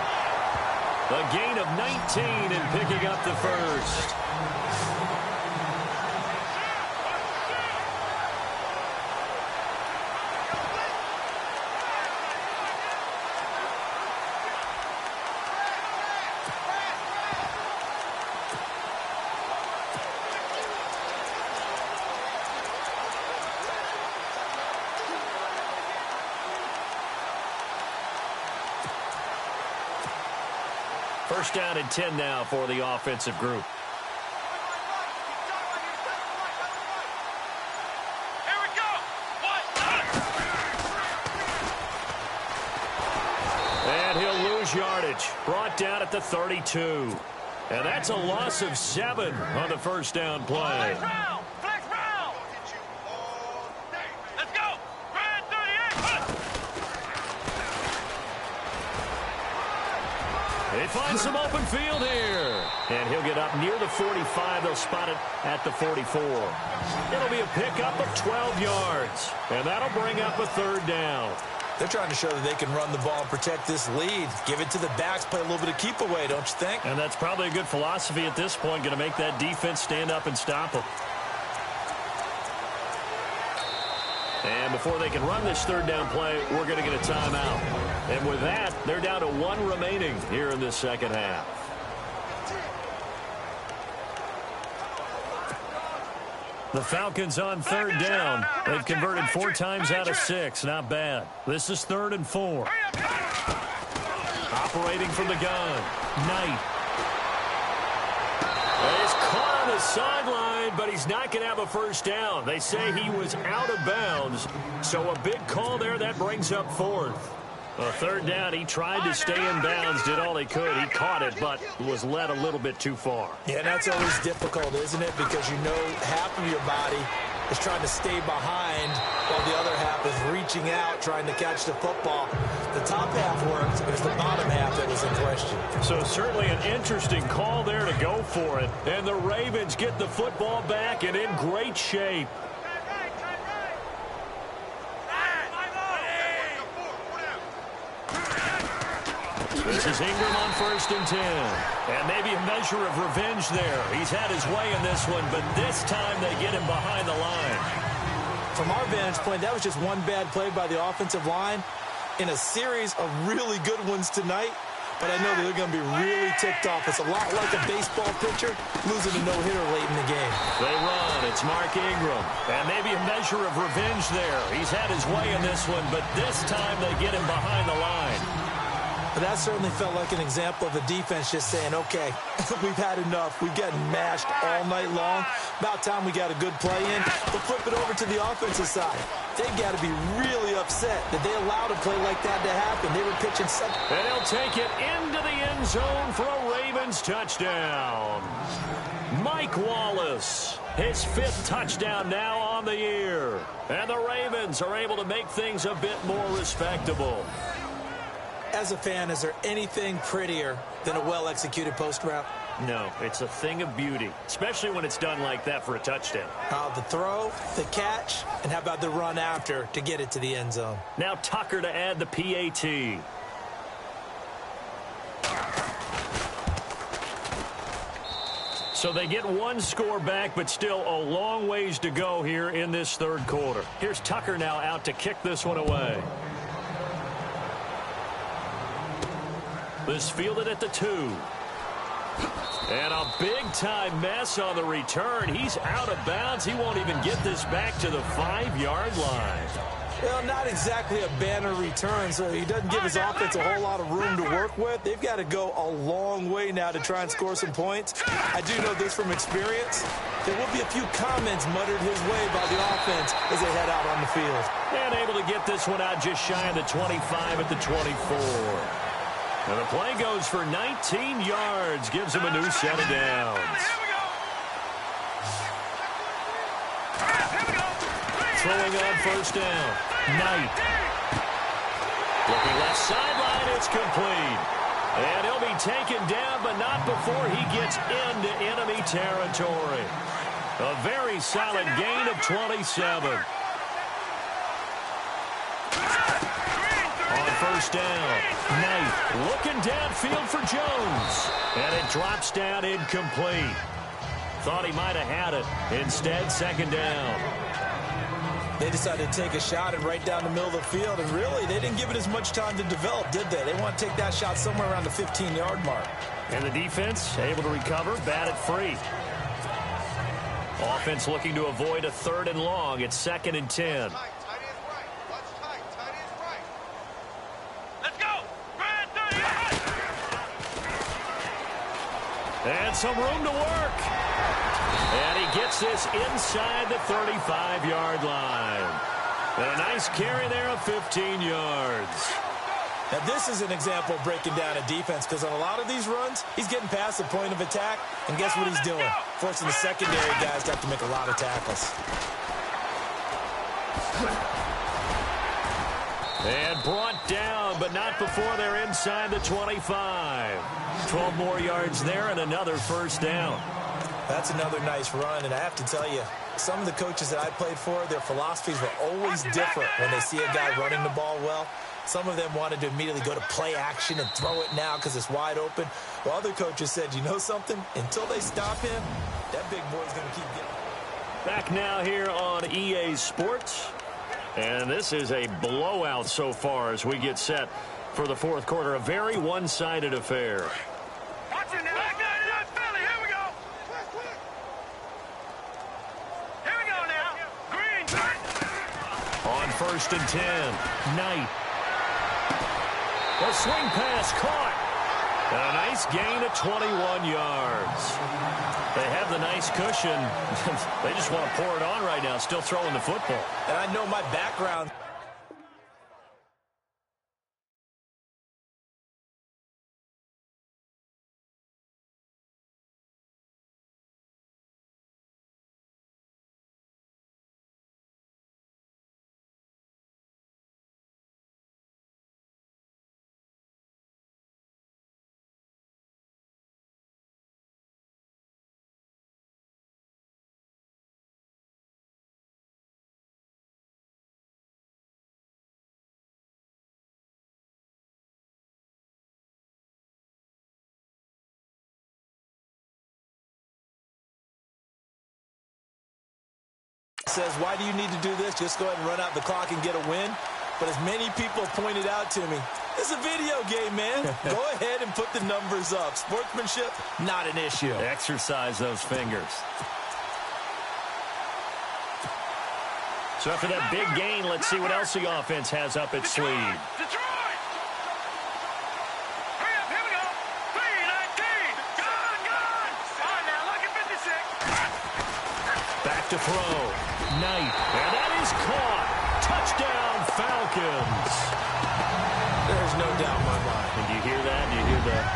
A gain of 19 and picking up the 1st. First down and 10 now for the offensive group. Here we go. And he'll lose yardage. Brought down at the 32. And that's a loss of 7 on the first down play. Flex round. Let's go. Red 38. They find some open field here. And he'll get up near the 45. They'll spot it at the 44. It'll be a pickup of 12 yards. And that'll bring up a 3rd down. They're trying to show that they can run the ball and protect this lead. Give it to the backs, play a little bit of keep away, don't you think? And that's probably a good philosophy at this point. Going to make that defense stand up and stop them. And before they can run this 3rd down play, we're going to get a timeout. And with that, they're down to 1 remaining here in this 2nd half. The Falcons on third down. They've converted 4 times out of 6. Not bad. This is 3rd and 4. Operating from the gun. Knight. He's caught on the sideline, but he's not going to have a first down. They say he was out of bounds. So a big call there. That brings up 4th. A 3rd down, he tried to stay in bounds, did all he could. He caught it, but was led a little bit too far. Yeah, that's always difficult, isn't it? Because you know half of your body is trying to stay behind while the other half is reaching out, trying to catch the football. The top half worked. It was the bottom half that was in question. So certainly an interesting call there to go for it. And the Ravens get the football back and in great shape. This is Ingram on 1st and 10. And maybe a measure of revenge there. He's had his way in this one, but this time they get him behind the line. From our vantage point, that was just one bad play by the offensive line in a series of really good ones tonight. But I know that they're going to be really ticked off. It's a lot like a baseball pitcher losing a no-hitter late in the game. They run. It's Mark Ingram. And maybe a measure of revenge there. He's had his way in this one, but this time they get him behind the line. But that certainly felt like an example of the defense just saying, okay, we've had enough. We've gotten mashed all night long. About time we got a good play in. But flip it over to the offensive side. They've got to be really upset that they allowed a play like that to happen. They were pitching such... And he'll take it into the end zone for a Ravens touchdown. Mike Wallace, his 5th touchdown now on the year. And the Ravens are able to make things a bit more respectable. As a fan, is there anything prettier than a well-executed post route? No, it's a thing of beauty, especially when it's done like that for a touchdown. The throw, the catch, and how about the run after to get it to the end zone? Now Tucker to add the PAT. So they get 1 score back, but still a long ways to go here in this 3rd quarter. Here's Tucker now out to kick this one away. This fielded at the 2. And a big-time mess on the return. He's out of bounds. He won't even get this back to the 5-yard line. Well, not exactly a banner return, so he doesn't give his offense a whole lot of room to work with. They've got to go a long way now to try and score some points. I do know this from experience. There will be a few comments muttered his way by the offense as they head out on the field. And able to get this one out just shy of the 25 at the 24. And the play goes for 19 yards, gives him a new set of downs. Throwing on 1st down. Knight. Looking left sideline, it's complete. And he'll be taken down, but not before he gets into enemy territory. A very solid gain of 27. On 1st down, Knight looking downfield for Jones. And it drops down incomplete. Thought he might have had it. Instead, 2nd down. They decided to take a shot and right down the middle of the field. And really, they didn't give it as much time to develop, did they? They want to take that shot somewhere around the 15-yard mark. And the defense able to recover, bat it free. Offense looking to avoid a 3rd and long. It's 2nd and 10. And some room to work. And he gets this inside the 35-yard line. And a nice carry there of 15 yards. Now, this is an example of breaking down a defense because on a lot of these runs, he's getting past the point of attack. And guess what he's doing? Forcing the secondary guys to have to make a lot of tackles. And brought down, but not before they're inside the 25. 12 more yards there and another 1st down. That's another nice run, and I have to tell you, some of the coaches that I played for, their philosophies were always different when they see a guy running the ball well. Some of them wanted to immediately go to play action and throw it now because it's wide open. While other coaches said, you know something? Until they stop him, that big boy's going to keep getting. Back now here on EA Sports. And this is a blowout so far as we get set for the 4th quarter. A very one-sided affair. Watch it now. Here we go. Here we go. On 1st and 10, Knight. A swing pass caught. And a nice gain of 21 yards. They have the nice cushion. They just want to pour it on right now, still throwing the football. And I know my background. Says, why do you need to do this? Just go ahead and run out the clock and get a win. But as many people pointed out to me, it's a video game, man. Go ahead and put the numbers up. Sportsmanship, not an issue. Exercise those fingers. So after that big gain, let's see what else the offense has up its sleeve. Detroit! Hurry up, here we go. 3-19. Gone. On now, look at 56. Back to throw. Knight. And that is caught. Touchdown, Falcons. There's no doubt in my mind. And do you hear that? Do you hear that?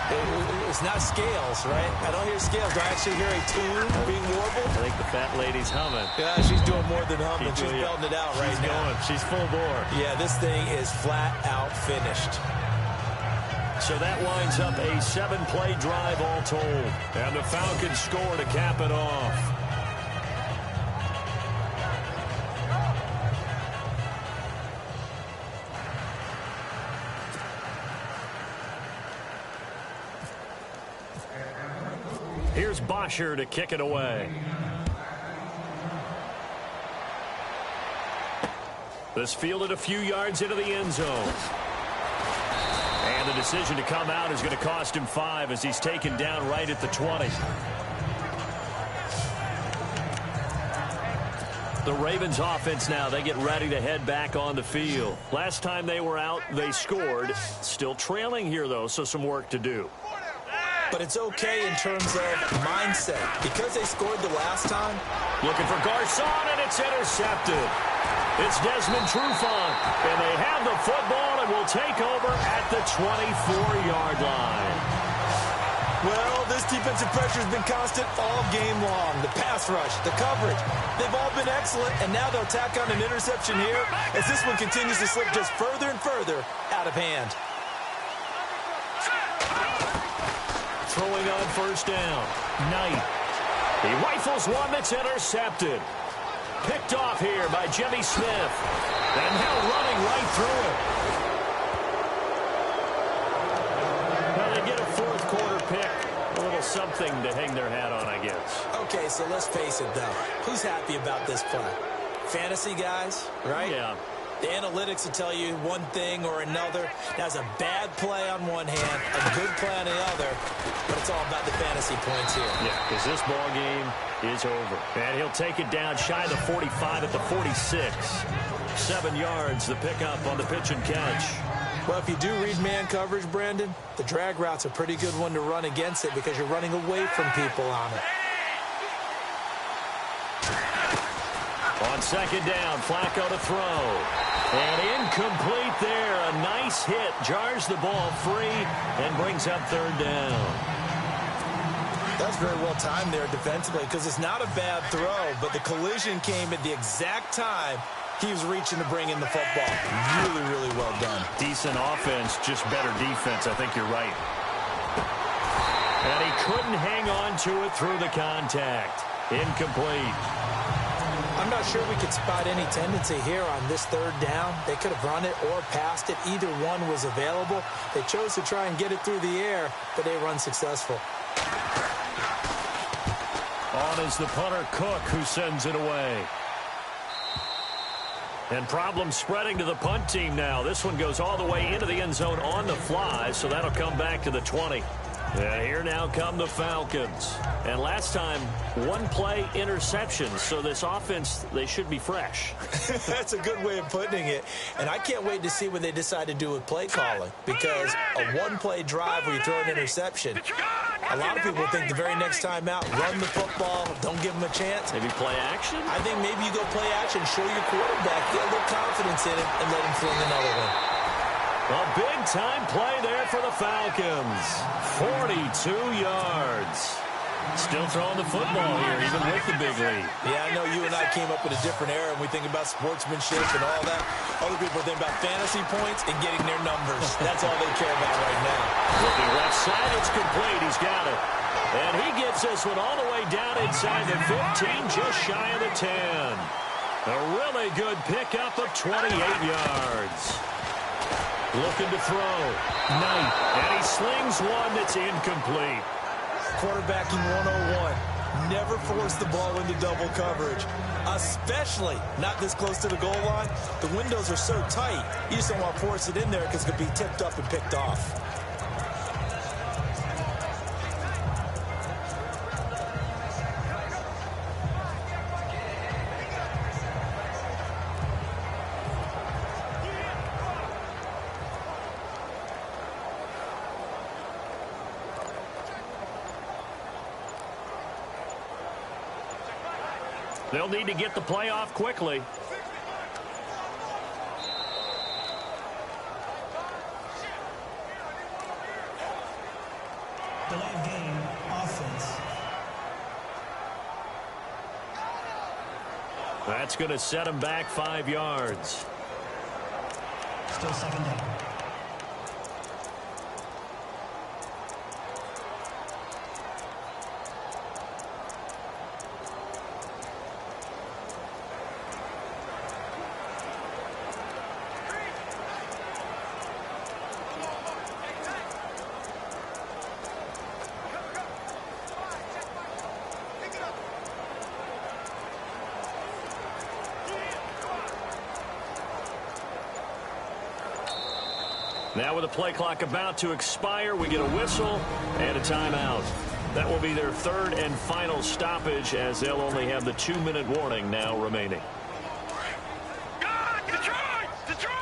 It's not scales, right? I don't hear scales. Do I actually hear a tune being warbled? I think the fat lady's humming. Yeah, she's doing more than humming. She's belting it out right now. She's full bore. Yeah, this thing is flat out finished. So that winds up a 7-play drive all told. And the Falcons score to cap it off. Here's Bosher to kick it away. This fielded a few yards into the end zone. And the decision to come out is going to cost him 5 as he's taken down right at the 20. The Ravens offense now, they get ready to head back on the field. Last time they were out, they scored. Still trailing here, though, so some work to do. But it's okay in terms of mindset. Because they scored the last time. Looking for Garcon, and it's intercepted. It's Desmond Trufant, and they have the football and will take over at the 24-yard line. Well, this defensive pressure has been constant all game long. The pass rush, the coverage, they've all been excellent, and now they'll tack on an interception here as this one continues to slip just further and further out of hand. Throwing on 1st down. Knight. He rifles one that's intercepted. Picked off here by Jimmy Smith. And now running right through it. Well, they get a 4th quarter pick. A little something to hang their hat on, I guess. Okay, so let's face it, though. Who's happy about this play? Fantasy guys, right? Yeah. The analytics will tell you one thing or another. That's a bad play on one hand, a good play on the other, but it's all about the fantasy points here. Yeah, because this ball game is over. And he'll take it down shy of the 45 at the 46. 7 yards, the pickup on the pitch and catch. Well, if you do read man coverage, Brandon, the drag route's a pretty good one to run against it because you're running away from people on it. On 2nd down, Flacco to throw. And incomplete there. A nice hit. Jars the ball free and brings up 3rd down. That's very well timed there defensively because it's not a bad throw, but the collision came at the exact time he was reaching to bring in the football. Really, really well done. Decent offense, just better defense. I think you're right. And he couldn't hang on to it through the contact. Incomplete. I'm not sure we could spot any tendency here on this 3rd down. They could have run it or passed it. Either one was available. They chose to try and get it through the air, but they were unsuccessful. On is the punter, Cook, who sends it away. And problems spreading to the punt team now. This one goes all the way into the end zone on the fly, so that'll come back to the 20. And here now come the Falcons. And last time, one play interception. So this offense, they should be fresh. That's a good way of putting it. And I can't wait to see what they decide to do with play calling. Because a one-play drive where you throw an interception, a lot of people think the very next time out, run the football, don't give them a chance. Maybe play action? I think maybe you go play action, show your quarterback, get a little confidence in him, and let him fling another one. A big-time play there for the Falcons. 42 yards. Still throwing the football here, even with the big lead. Yeah, I know you and I came up in a different era, and we think about sportsmanship and all that. Other people think about fantasy points and getting their numbers. That's all they care about right now. Looking left side, it's complete. He's got it. And he gets this one all the way down inside the 15, just shy of the 10. A really good pickup of 28 yards. Looking to throw. Knight. And he slings one that's incomplete. Quarterbacking 101. Never force the ball into double coverage, especially not this close to the goal line. The windows are so tight, you just don't want to force it in there because it could be tipped up and picked off. They'll need to get the play off quickly. Delay game, offense. That's going to set him back 5 yards. Still second down. Now with the play clock about to expire, we get a whistle and a timeout. That will be their third and final stoppage as they'll only have the 2-minute warning now remaining. Detroit! Detroit!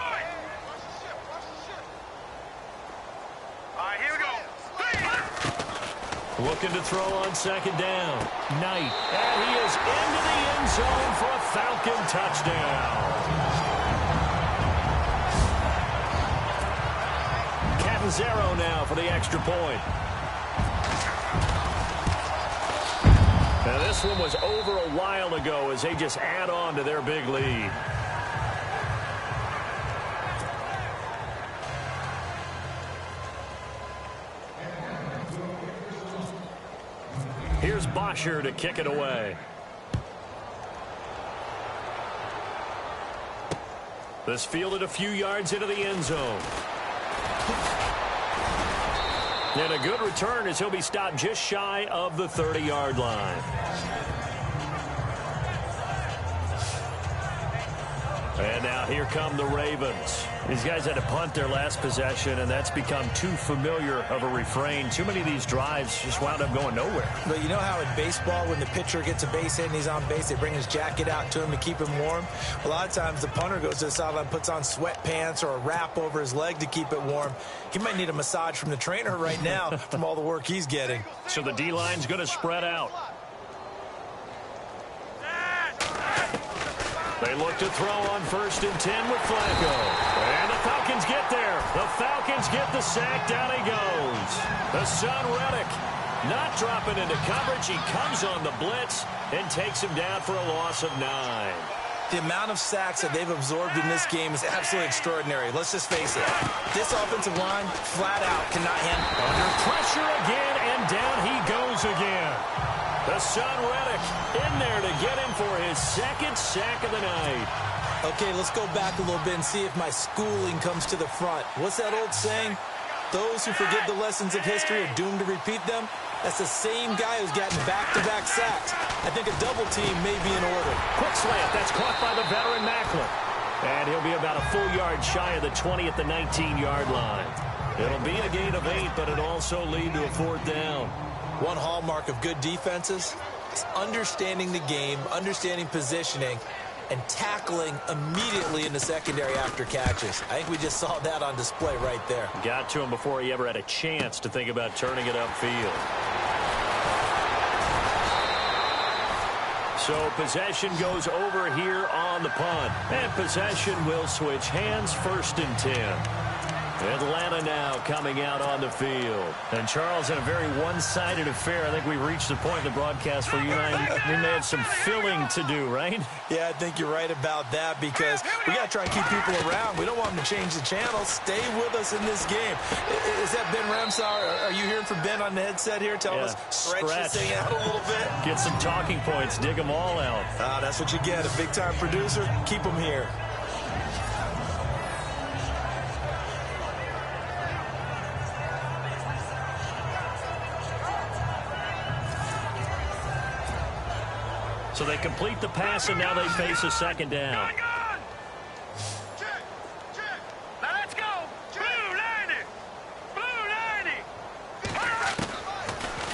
All right, here we go. Looking to throw on second down. Knight. And he is into the end zone for a Falcon touchdown. 0 now for the extra point. Now this one was over a while ago as they just add on to their big lead. Here's Bosher to kick it away. This fielded a few yards into the end zone. And a good return as he'll be stopped just shy of the 30-yard line. And now here come the Ravens. These guys had to punt their last possession, and that's become too familiar of a refrain. Too many of these drives just wound up going nowhere. But you know how in baseball, when the pitcher gets a base hit and he's on base, they bring his jacket out to him to keep him warm? A lot of times the punter goes to the sideline, puts on sweatpants or a wrap over his leg to keep it warm. He might need a massage from the trainer right now from all the work he's getting. So the D-line's going to spread out. They look to throw on 1st and 10 with Flacco. And the Falcons get there. The Falcons get the sack. Down he goes. The son, Reddick, not dropping into coverage. He comes on the blitz and takes him down for a loss of 9. The amount of sacks that they've absorbed in this game is absolutely extraordinary. Let's just face it. This offensive line, flat out, cannot handle. Under pressure again, and down he goes again. The son, Reddick, in there to get him for his second sack of the night. Okay, let's go back a little bit and see if my schooling comes to the front. What's that old saying? Those who forget the lessons of history are doomed to repeat them. That's the same guy who's gotten back-to-back sacks. I think a double team may be in order. Quick slant. That's caught by the veteran Macklin. And he'll be about a full yard shy of the 20 at the 19-yard line. It'll be a gain of 8, but it also lead to a 4th down. One hallmark of good defenses is understanding the game, understanding positioning, and tackling immediately in the secondary after catches. I think we just saw that on display right there. Got to him before he ever had a chance to think about turning it upfield. So possession goes over here on the punt. And possession will switch hands, 1st and 10. Atlanta now coming out on the field. And Charles, in a very one-sided affair, I think we reached the point in the broadcast where you and I, we may have some filling to do, right? Yeah, I think you're right about that because we got to try and keep people around. We don't want them to change the channel. Stay with us in this game. Is that Ben Ramsauer? Are you hearing from Ben on the headset here? Tell us, stretch this thing out a little bit. Get some talking points. Dig them all out. That's what you get. A big-time producer. Keep them here. So they complete the pass, and now they face a 2nd down. Now let's go. Blue 90. Blue 90.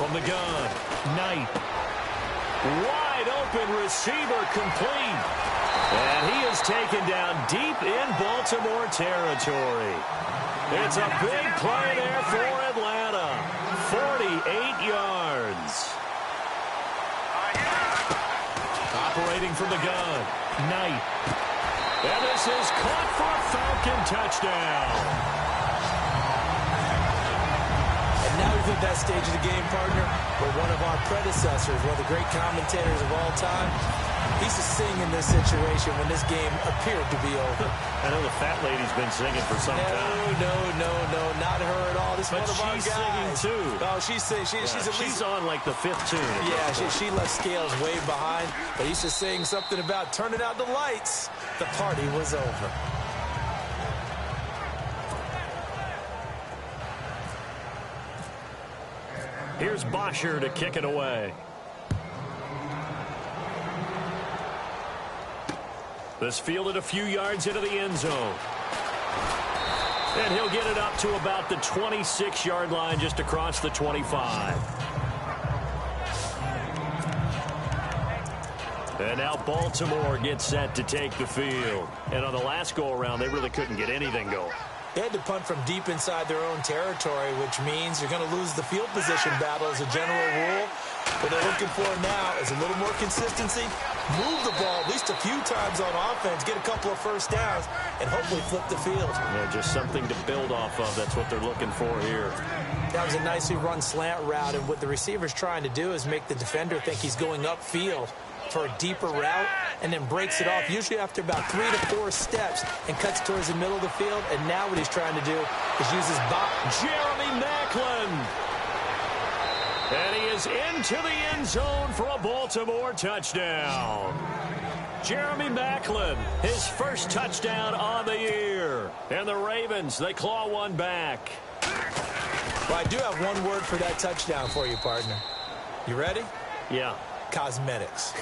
From the gun, Knight. Wide open receiver complete. And he is taken down deep in Baltimore territory. It's a big play there for Atlanta. 48 yards. Operating from the gun, Knight. And this is caught for a Falcon touchdown. And now we've hit that stage of the game, partner, where one of our predecessors, one of the great commentators of all time, he used to sing in this situation when this game appeared to be over. I know the fat lady's been singing for some time. No, not her at all. This is one of our guys. She's singing too. Oh, she's at least... She's on like the 5th tune. Yeah, she left Scales way behind. But he used to sing something about turning out the lights. The party was over. Here's Bosher to kick it away. This fielded a few yards into the end zone. And he'll get it up to about the 26-yard line, just across the 25. And now Baltimore gets set to take the field. And on the last go-around, they really couldn't get anything going. They had to punt from deep inside their own territory, which means you're going to lose the field position battle as a general rule. What they're looking for now is a little more consistency, move the ball at least a few times on offense, get a couple of 1st downs, and hopefully flip the field. Yeah, just something to build off of. That's what they're looking for here. That was a nicely run slant route, and what the receiver's trying to do is make the defender think he's going upfield for a deeper route, and then breaks it off, usually after about 3 to 4 steps, and cuts towards the middle of the field. And now what he's trying to do is use his Jeremy Maclin. And he is into the end zone for a Baltimore touchdown. Jeremy Maclin, his 1st touchdown on the year. And the Ravens, they claw one back. Well, I do have one word for that touchdown for you, partner. You ready? Yeah. Cosmetics.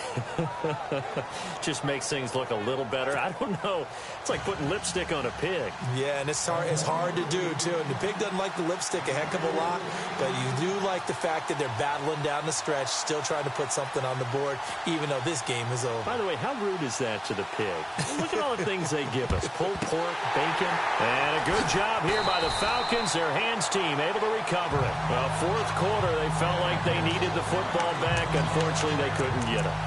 Just makes things look a little better. I don't know. It's like putting lipstick on a pig. Yeah, and it's hard to do, too. And the pig doesn't like the lipstick a heck of a lot, but you do like the fact that they're battling down the stretch, still trying to put something on the board, even though this game is over. By the way, how rude is that to the pig? Look at all the things they give us. Pulled pork, bacon, and a good job here by the Falcons. Their hands team able to recover it. Well, 4th quarter, they felt like they needed the football back. Unfortunately, they couldn't get it.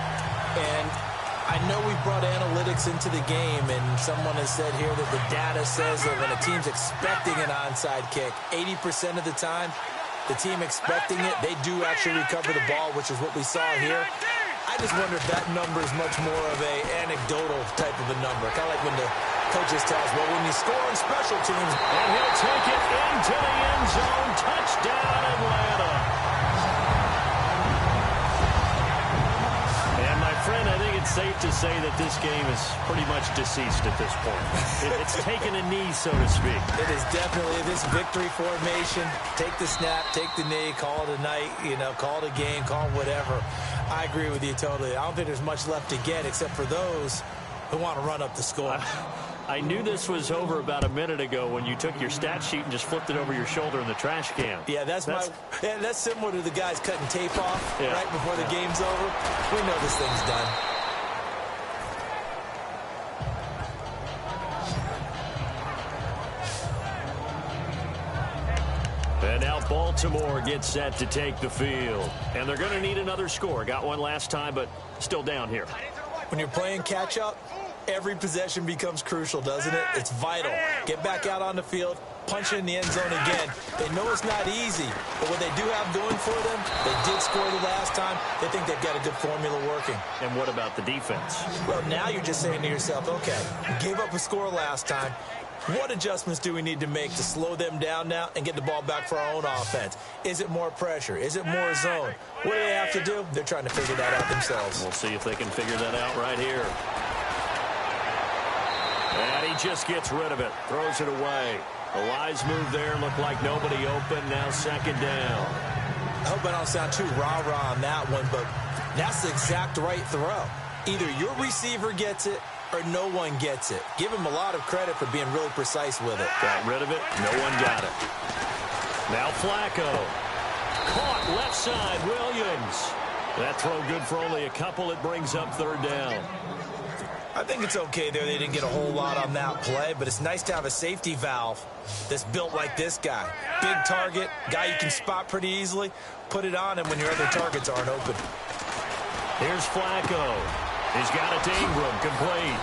And I know we brought analytics into the game, and someone has said here that the data says that when a team's expecting an onside kick, 80% of the time, the team expecting it, they do actually recover the ball, which is what we saw here. I just wonder if that number is much more of a anecdotal type of a number. Kind of like when the coaches tell us, well, when you score on special teams. And he'll take it into the end zone. Touchdown, Atlanta. And my friend, I think it's safe to say that this game is pretty much deceased at this point. It's taken a knee, so to speak. It is definitely this victory formation. Take the snap, take the knee, call it a night, call it a game, call it whatever. I agree with you totally. I don't think there's much left to get except for those who want to run up the score. I knew this was over about a minute ago when you took your stat sheet and just flipped it over your shoulder in the trash can. Yeah, that's similar to the guys cutting tape off right before the game's over. We know this thing's done. And now Baltimore gets set to take the field. And they're going to need another score. Got one last time, but still down here. When you're playing catch-up, every possession becomes crucial, doesn't it? It's vital. Get back out on the field, punch it in the end zone again. They know it's not easy, but what they do have going for them, they did score the last time. They think they've got a good formula working. And what about the defense? Well, now you're just saying to yourself, okay, we gave up a score last time. What adjustments do we need to make to slow them down now and get the ball back for our own offense? Is it more pressure? Is it more zone? What do they have to do? They're trying to figure that out themselves. We'll see if they can figure that out right here. And he just gets rid of it. Throws it away. The wise move there. Looked like nobody open. Now second down. I hope I don't sound too rah-rah on that one, but that's the exact right throw. Either your receiver gets it or no one gets it. Give him a lot of credit for being really precise with it. Got rid of it. No one got it. Now Flacco. Caught left side. Williams. That throw good for only a couple. It brings up third down. I think it's okay there. They didn't get a whole lot on that play, but it's nice to have a safety valve that's built like this guy. Big target, guy you can spot pretty easily. Put it on him when your other targets aren't open. Here's Flacco. He's got it to Ingram, complete.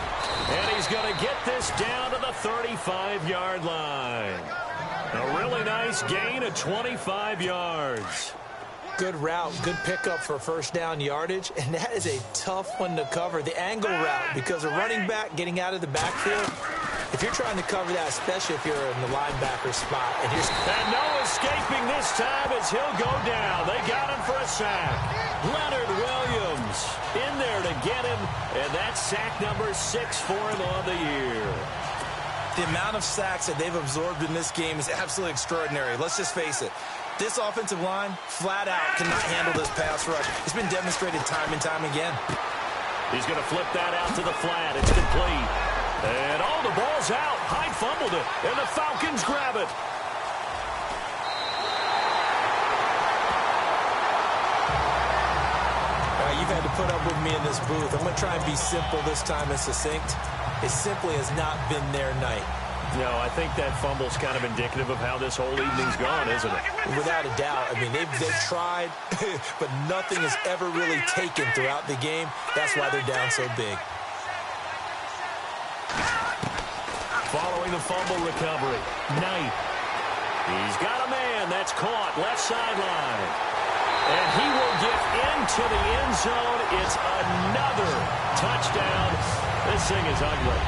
And he's going to get this down to the 35-yard line. A really nice gain of 25 yards. Good route, good pickup for first down yardage, and that is a tough one to cover. The angle route, because a running back getting out of the backfield, if you're trying to cover that, especially if you're in the linebacker spot. And no escaping this time as he'll go down. They got him for a sack. Leonard Williams in there to get him, and that's sack number 6 for him on the year. The amount of sacks that they've absorbed in this game is absolutely extraordinary. Let's just face it. This offensive line, flat out, cannot handle this pass rush. It's been demonstrated time and time again. He's going to flip that out to the flat. It's complete. And the ball's out. Hyde fumbled it, and the Falcons grab it. You've had to put up with me in this booth. I'm going to try and be simple this time and succinct. It simply has not been their night. No, I think that fumble's kind of indicative of how this whole evening's gone, isn't it? Without a doubt. I mean, they've tried, but nothing has ever really taken throughout the game. That's why they're down so big. Following the fumble recovery, Knight. He's got a man. That's caught. Left sideline. And he will get into the end zone. It's another touchdown. This thing is ugly.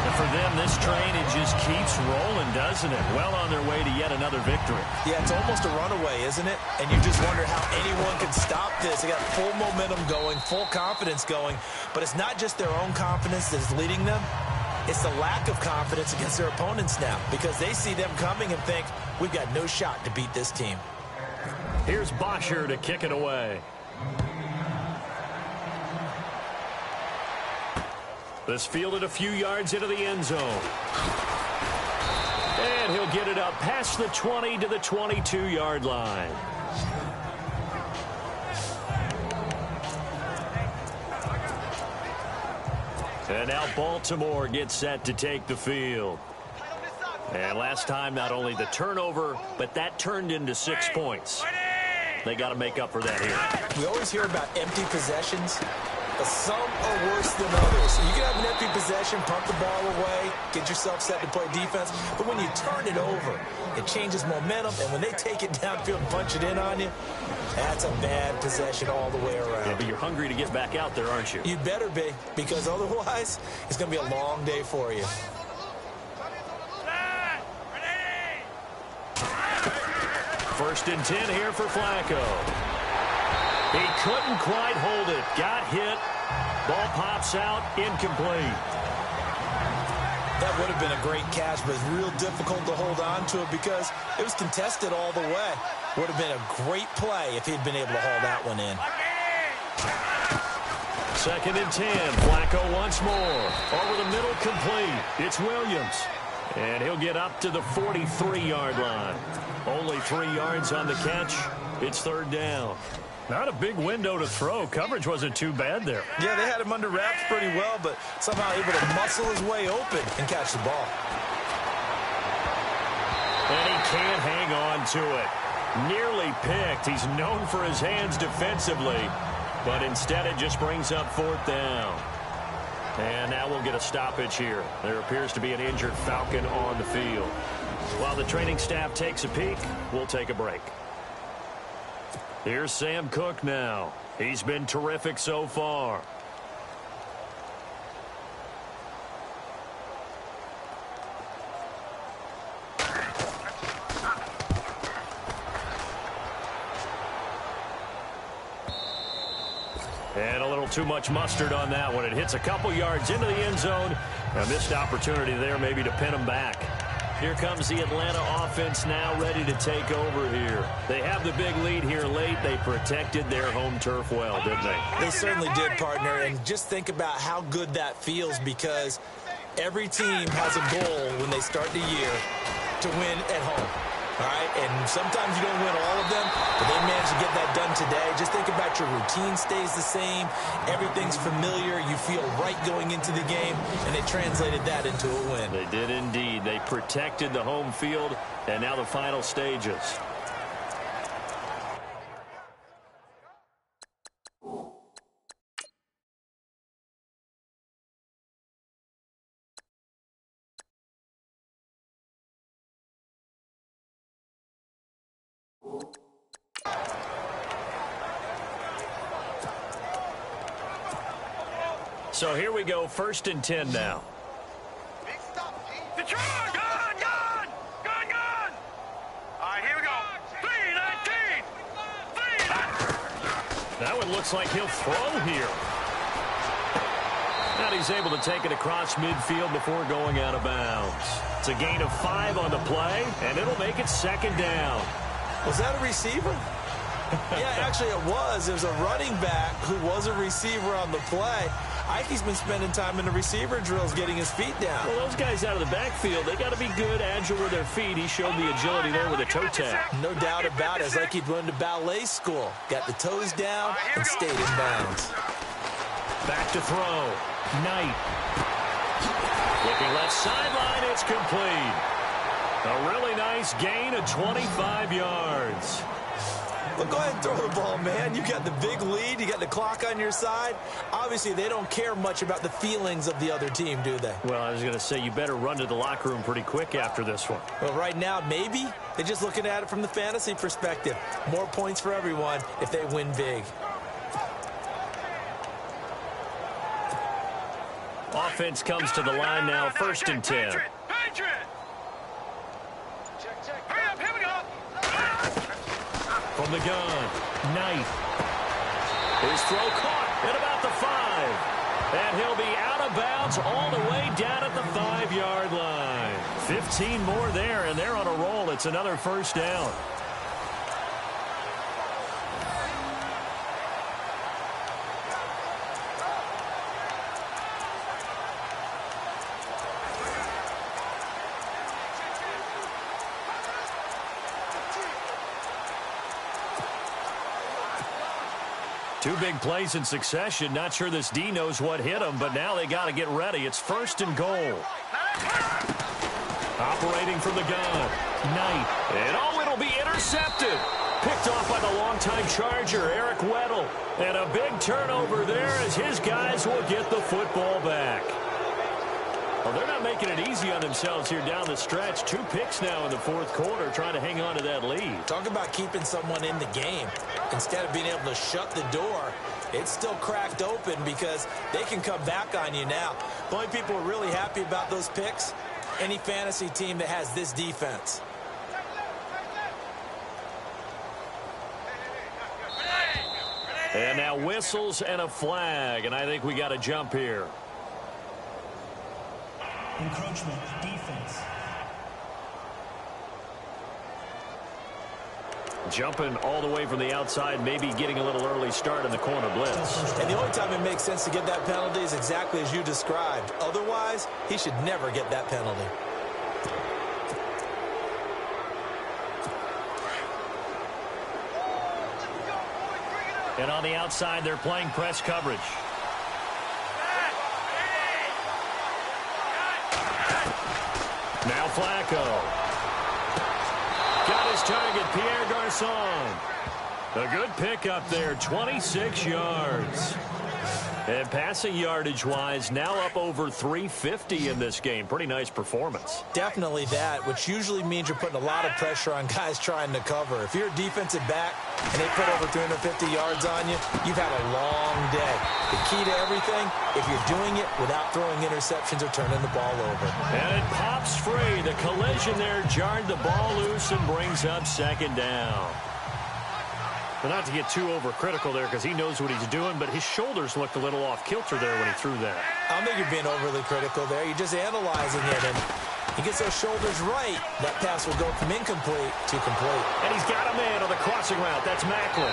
And for them, this train, it just keeps rolling, doesn't it? Well on their way to yet another victory. Yeah, it's almost a runaway, isn't it? And you just wonder how anyone can stop this. They got full momentum going, full confidence going. But it's not just their own confidence that is leading them. It's the lack of confidence against their opponents now, because they see them coming and think, we've got no shot to beat this team. Here's Bosher to kick it away. This fielded a few yards into the end zone. And he'll get it up past the 20 to the 22-yard line. And now Baltimore gets set to take the field. And last time, not only the turnover, but that turned into 6 points. They got to make up for that here. We always hear about empty possessions, but some are worse than others. You can have an empty possession, pump the ball away, get yourself set to play defense, but when you turn it over, it changes momentum, and when they take it downfield and punch it in on you, that's a bad possession all the way around. Yeah, but you're hungry to get back out there, aren't you? You better be, because otherwise, it's going to be a long day for you. First and 10 here for Flacco. He couldn't quite hold it. Got hit. Ball pops out. Incomplete. That would have been a great catch, but it's real difficult to hold on to it because it was contested all the way. Would have been a great play if he'd been able to haul that one in. 2nd and 10. Flacco once more. Over the middle, complete. It's Williams. And he'll get up to the 43-yard line. Only 3 yards on the catch. It's 3rd down. Not a big window to throw. Coverage wasn't too bad there. Yeah, they had him under wraps pretty well, but somehow able to muscle his way open and catch the ball. And he can't hang on to it. Nearly picked. He's known for his hands defensively, but instead it just brings up 4th down. And now we'll get a stoppage here. There appears to be an injured Falcon on the field. While the training staff takes a peek, we'll take a break. Here's Sam Cook now. He's been terrific so far. And a little too much mustard on that one. It hits a couple yards into the end zone. A missed opportunity there maybe to pin him back. Here comes the Atlanta offense now ready to take over here. They have the big lead here late. They protected their home turf well, didn't they? They certainly did, partner. And just think about how good that feels, because every team has a goal when they start the year to win at home. All right, and sometimes you don't win all of them, but they managed to get that done today. Just think about your routine stays the same. Everything's familiar. You feel right going into the game, and they translated that into a win. They did indeed. They protected the home field, and now the final stages. So here we go, 1st and 10 now. Detroit, gun! All right, here we go. 3-19. That one looks like he'll throw here. And he's able to take it across midfield before going out of bounds. It's a gain of 5 on the play, and it'll make it 2nd down. Was that a receiver? Yeah, actually it was. It was a running back who was a receiver on the play. Ike's been spending time in the receiver drills getting his feet down. Well, those guys out of the backfield, they got to be good, agile with their feet. He showed the agility there with a toe tap. No doubt about it. It's like he'd run to ballet school. Got the toes down and stayed in bounds. Back to throw. Knight. Looking left sideline, it's complete. A really nice gain of 25 yards. Well, go ahead and throw the ball, man. You got the big lead. You got the clock on your side. Obviously, they don't care much about the feelings of the other team, do they? Well, I was going to say, you better run to the locker room pretty quick after this one. Well, right now, maybe. They're just looking at it from the fantasy perspective. More points for everyone if they win big. Offense comes to the line now, 1st and 10. Patriot. Hurry up, here we go. From the gun, Knight. His throw caught at about the 5. And he'll be out of bounds all the way down at the 5-yard line. 15 more there, and they're on a roll. It's another 1st down. Two big plays in succession. Not sure this D knows what hit him, but now they got to get ready. It's 1st and goal. Operating from the gun. Knight. And it'll be intercepted. Picked off by the longtime Charger, Eric Weddle. And a big turnover there as his guys will get the football back. Well, they're not making it easy on themselves here down the stretch. 2 picks now in the 4th quarter, trying to hang on to that lead. Talk about keeping someone in the game. Instead of being able to shut the door, it's still cracked open because they can come back on you now. The only people who are really happy about those picks, any fantasy team that has this defense. And now whistles and a flag, and I think we got a jump here. Encroachment, defense. jumping all the way from the outside, maybe getting a little early start in the corner blitz. And the only time it makes sense to give that penalty is exactly as you described. Otherwise, he should never get that penalty. And on the outside, they're playing press coverage. Now Flacco. Got his target, Pierre Garçon. A good pickup there, 26 yards. And passing yardage-wise, now up over 350 in this game. Pretty nice performance. Definitely that, which usually means you're putting a lot of pressure on guys trying to cover. If you're a defensive back and they put over 350 yards on you, you've had a long day. The key to everything, if you're doing it without throwing interceptions or turning the ball over. And it pops free. The collision there jarred the ball loose and brings up second down. But not to get too overcritical there because he knows what he's doing, but his shoulders looked a little off kilter there when he threw that. I don't think you're being overly critical there. You're just analyzing it, and he gets those shoulders right. That pass will go from incomplete to complete. And he's got a man on the crossing route. That's Macklin.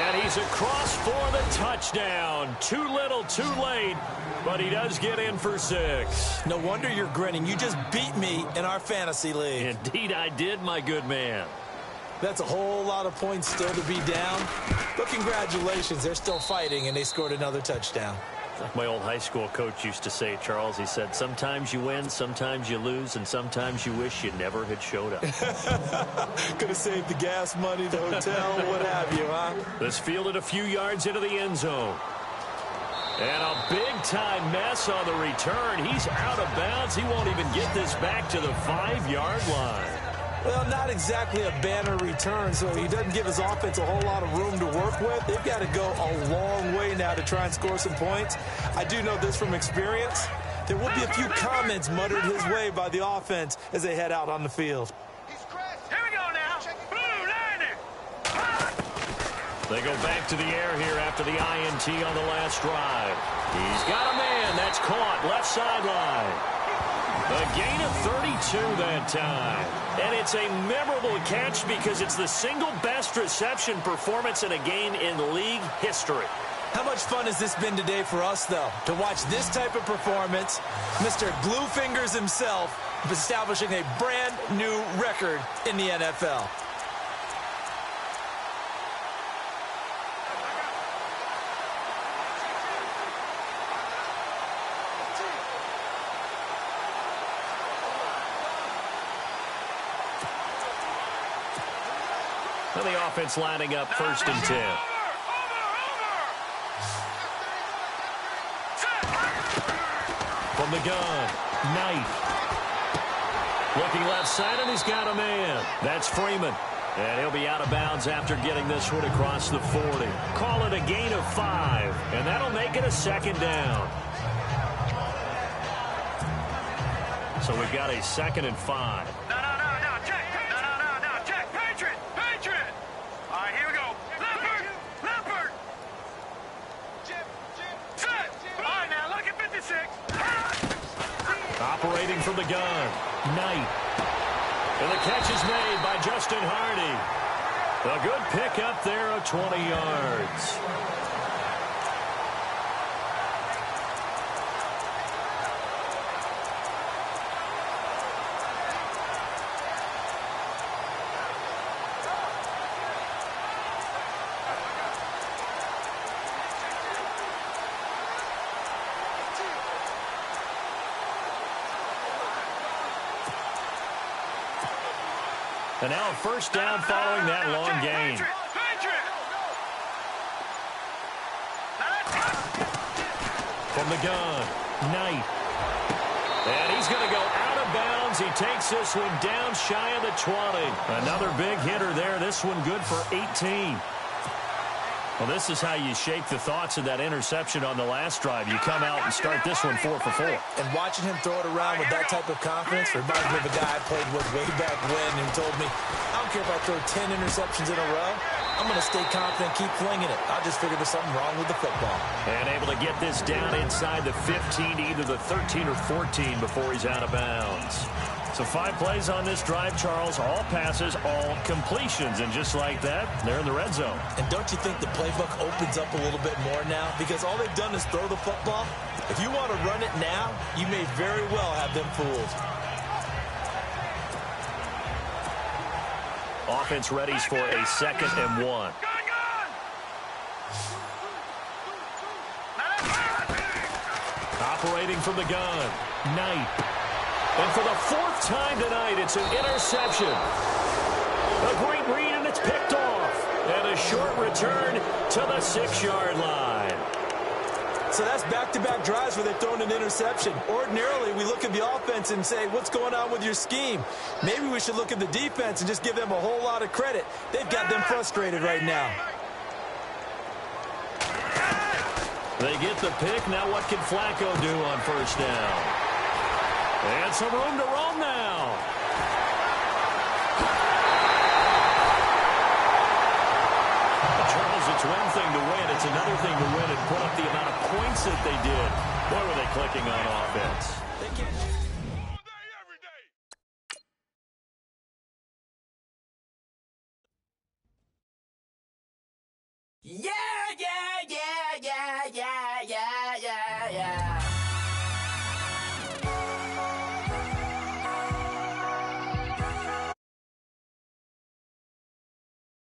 And he's across for the touchdown. Too little, too late, but he does get in for 6. No wonder you're grinning. You just beat me in our fantasy league. Indeed I did, my good man. That's a whole lot of points still to be down. But congratulations, they're still fighting, and they scored another touchdown. Like my old high school coach used to say, Charles, he said, sometimes you win, sometimes you lose, and sometimes you wish you never had showed up. Could have saved the gas money, the hotel, what have you, huh? This fielded a few yards into the end zone. And a big-time mess on the return. He's out of bounds. He won't even get this back to the 5-yard line. Well, not exactly a banner return, so he doesn't give his offense a whole lot of room to work with. They've got to go a long way now to try and score some points. I do know this from experience. There will be a few comments muttered his way by the offense as they head out on the field. Here we go now. Blue line. They go back to the air here after the INT on the last drive. He's got a man. That's caught. Left sideline. A gain of 32 that time. And it's a memorable catch because it's the single best reception performance in a game in league history. How much fun has this been today for us, though, to watch this type of performance? Mr. Glue Fingers himself establishing a brand new record in the NFL. The offense lining up 1st and 10. From the gun, Knight. Looking left side, and he's got a man. That's Freeman. And he'll be out of bounds after getting this one across the 40. Call it a gain of 5, and that'll make it a 2nd down. So we've got a 2nd and 5. Operating from the gun, Knight. And the catch is made by Justin Hardy. A good pickup there of 20 yards. And now a 1st down following that long gain. From the gun, Knight. And he's going to go out of bounds. He takes this one down shy of the 20. Another big hitter there. This one good for 18. Well, this is how you shake the thoughts of that interception on the last drive. You come out and start this one 4 for 4. And watching him throw it around with that type of confidence reminds me of a guy I played with way back when who told me, I don't care if I throw 10 interceptions in a row. I'm going to stay confident, keep flinging it. I just figured there's something wrong with the football. And able to get this down inside the 15 to either the 13 or 14 before he's out of bounds. So 5 plays on this drive, Charles. All passes, all completions. And just like that, they're in the red zone. And don't you think the playbook opens up a little bit more now? Because all they've done is throw the football. If you want to run it now, you may very well have them fooled. Offense readies for a 2nd and 1. Operating from the gun, Knight. And for the 4th time tonight, it's an interception. A great read, and it's picked off. And a short return to the 6-yard line. So that's back-to-back drives where they've thrown an interception. Ordinarily, we look at the offense and say, what's going on with your scheme? Maybe we should look at the defense and just give them a whole lot of credit. They've got them frustrated right now. They get the pick. Now what can Flacco do on 1st down? And some room to roam now. Charles, it's one thing to win. It's another thing to win and put up the amount of points that they did. Boy, were they clicking on offense.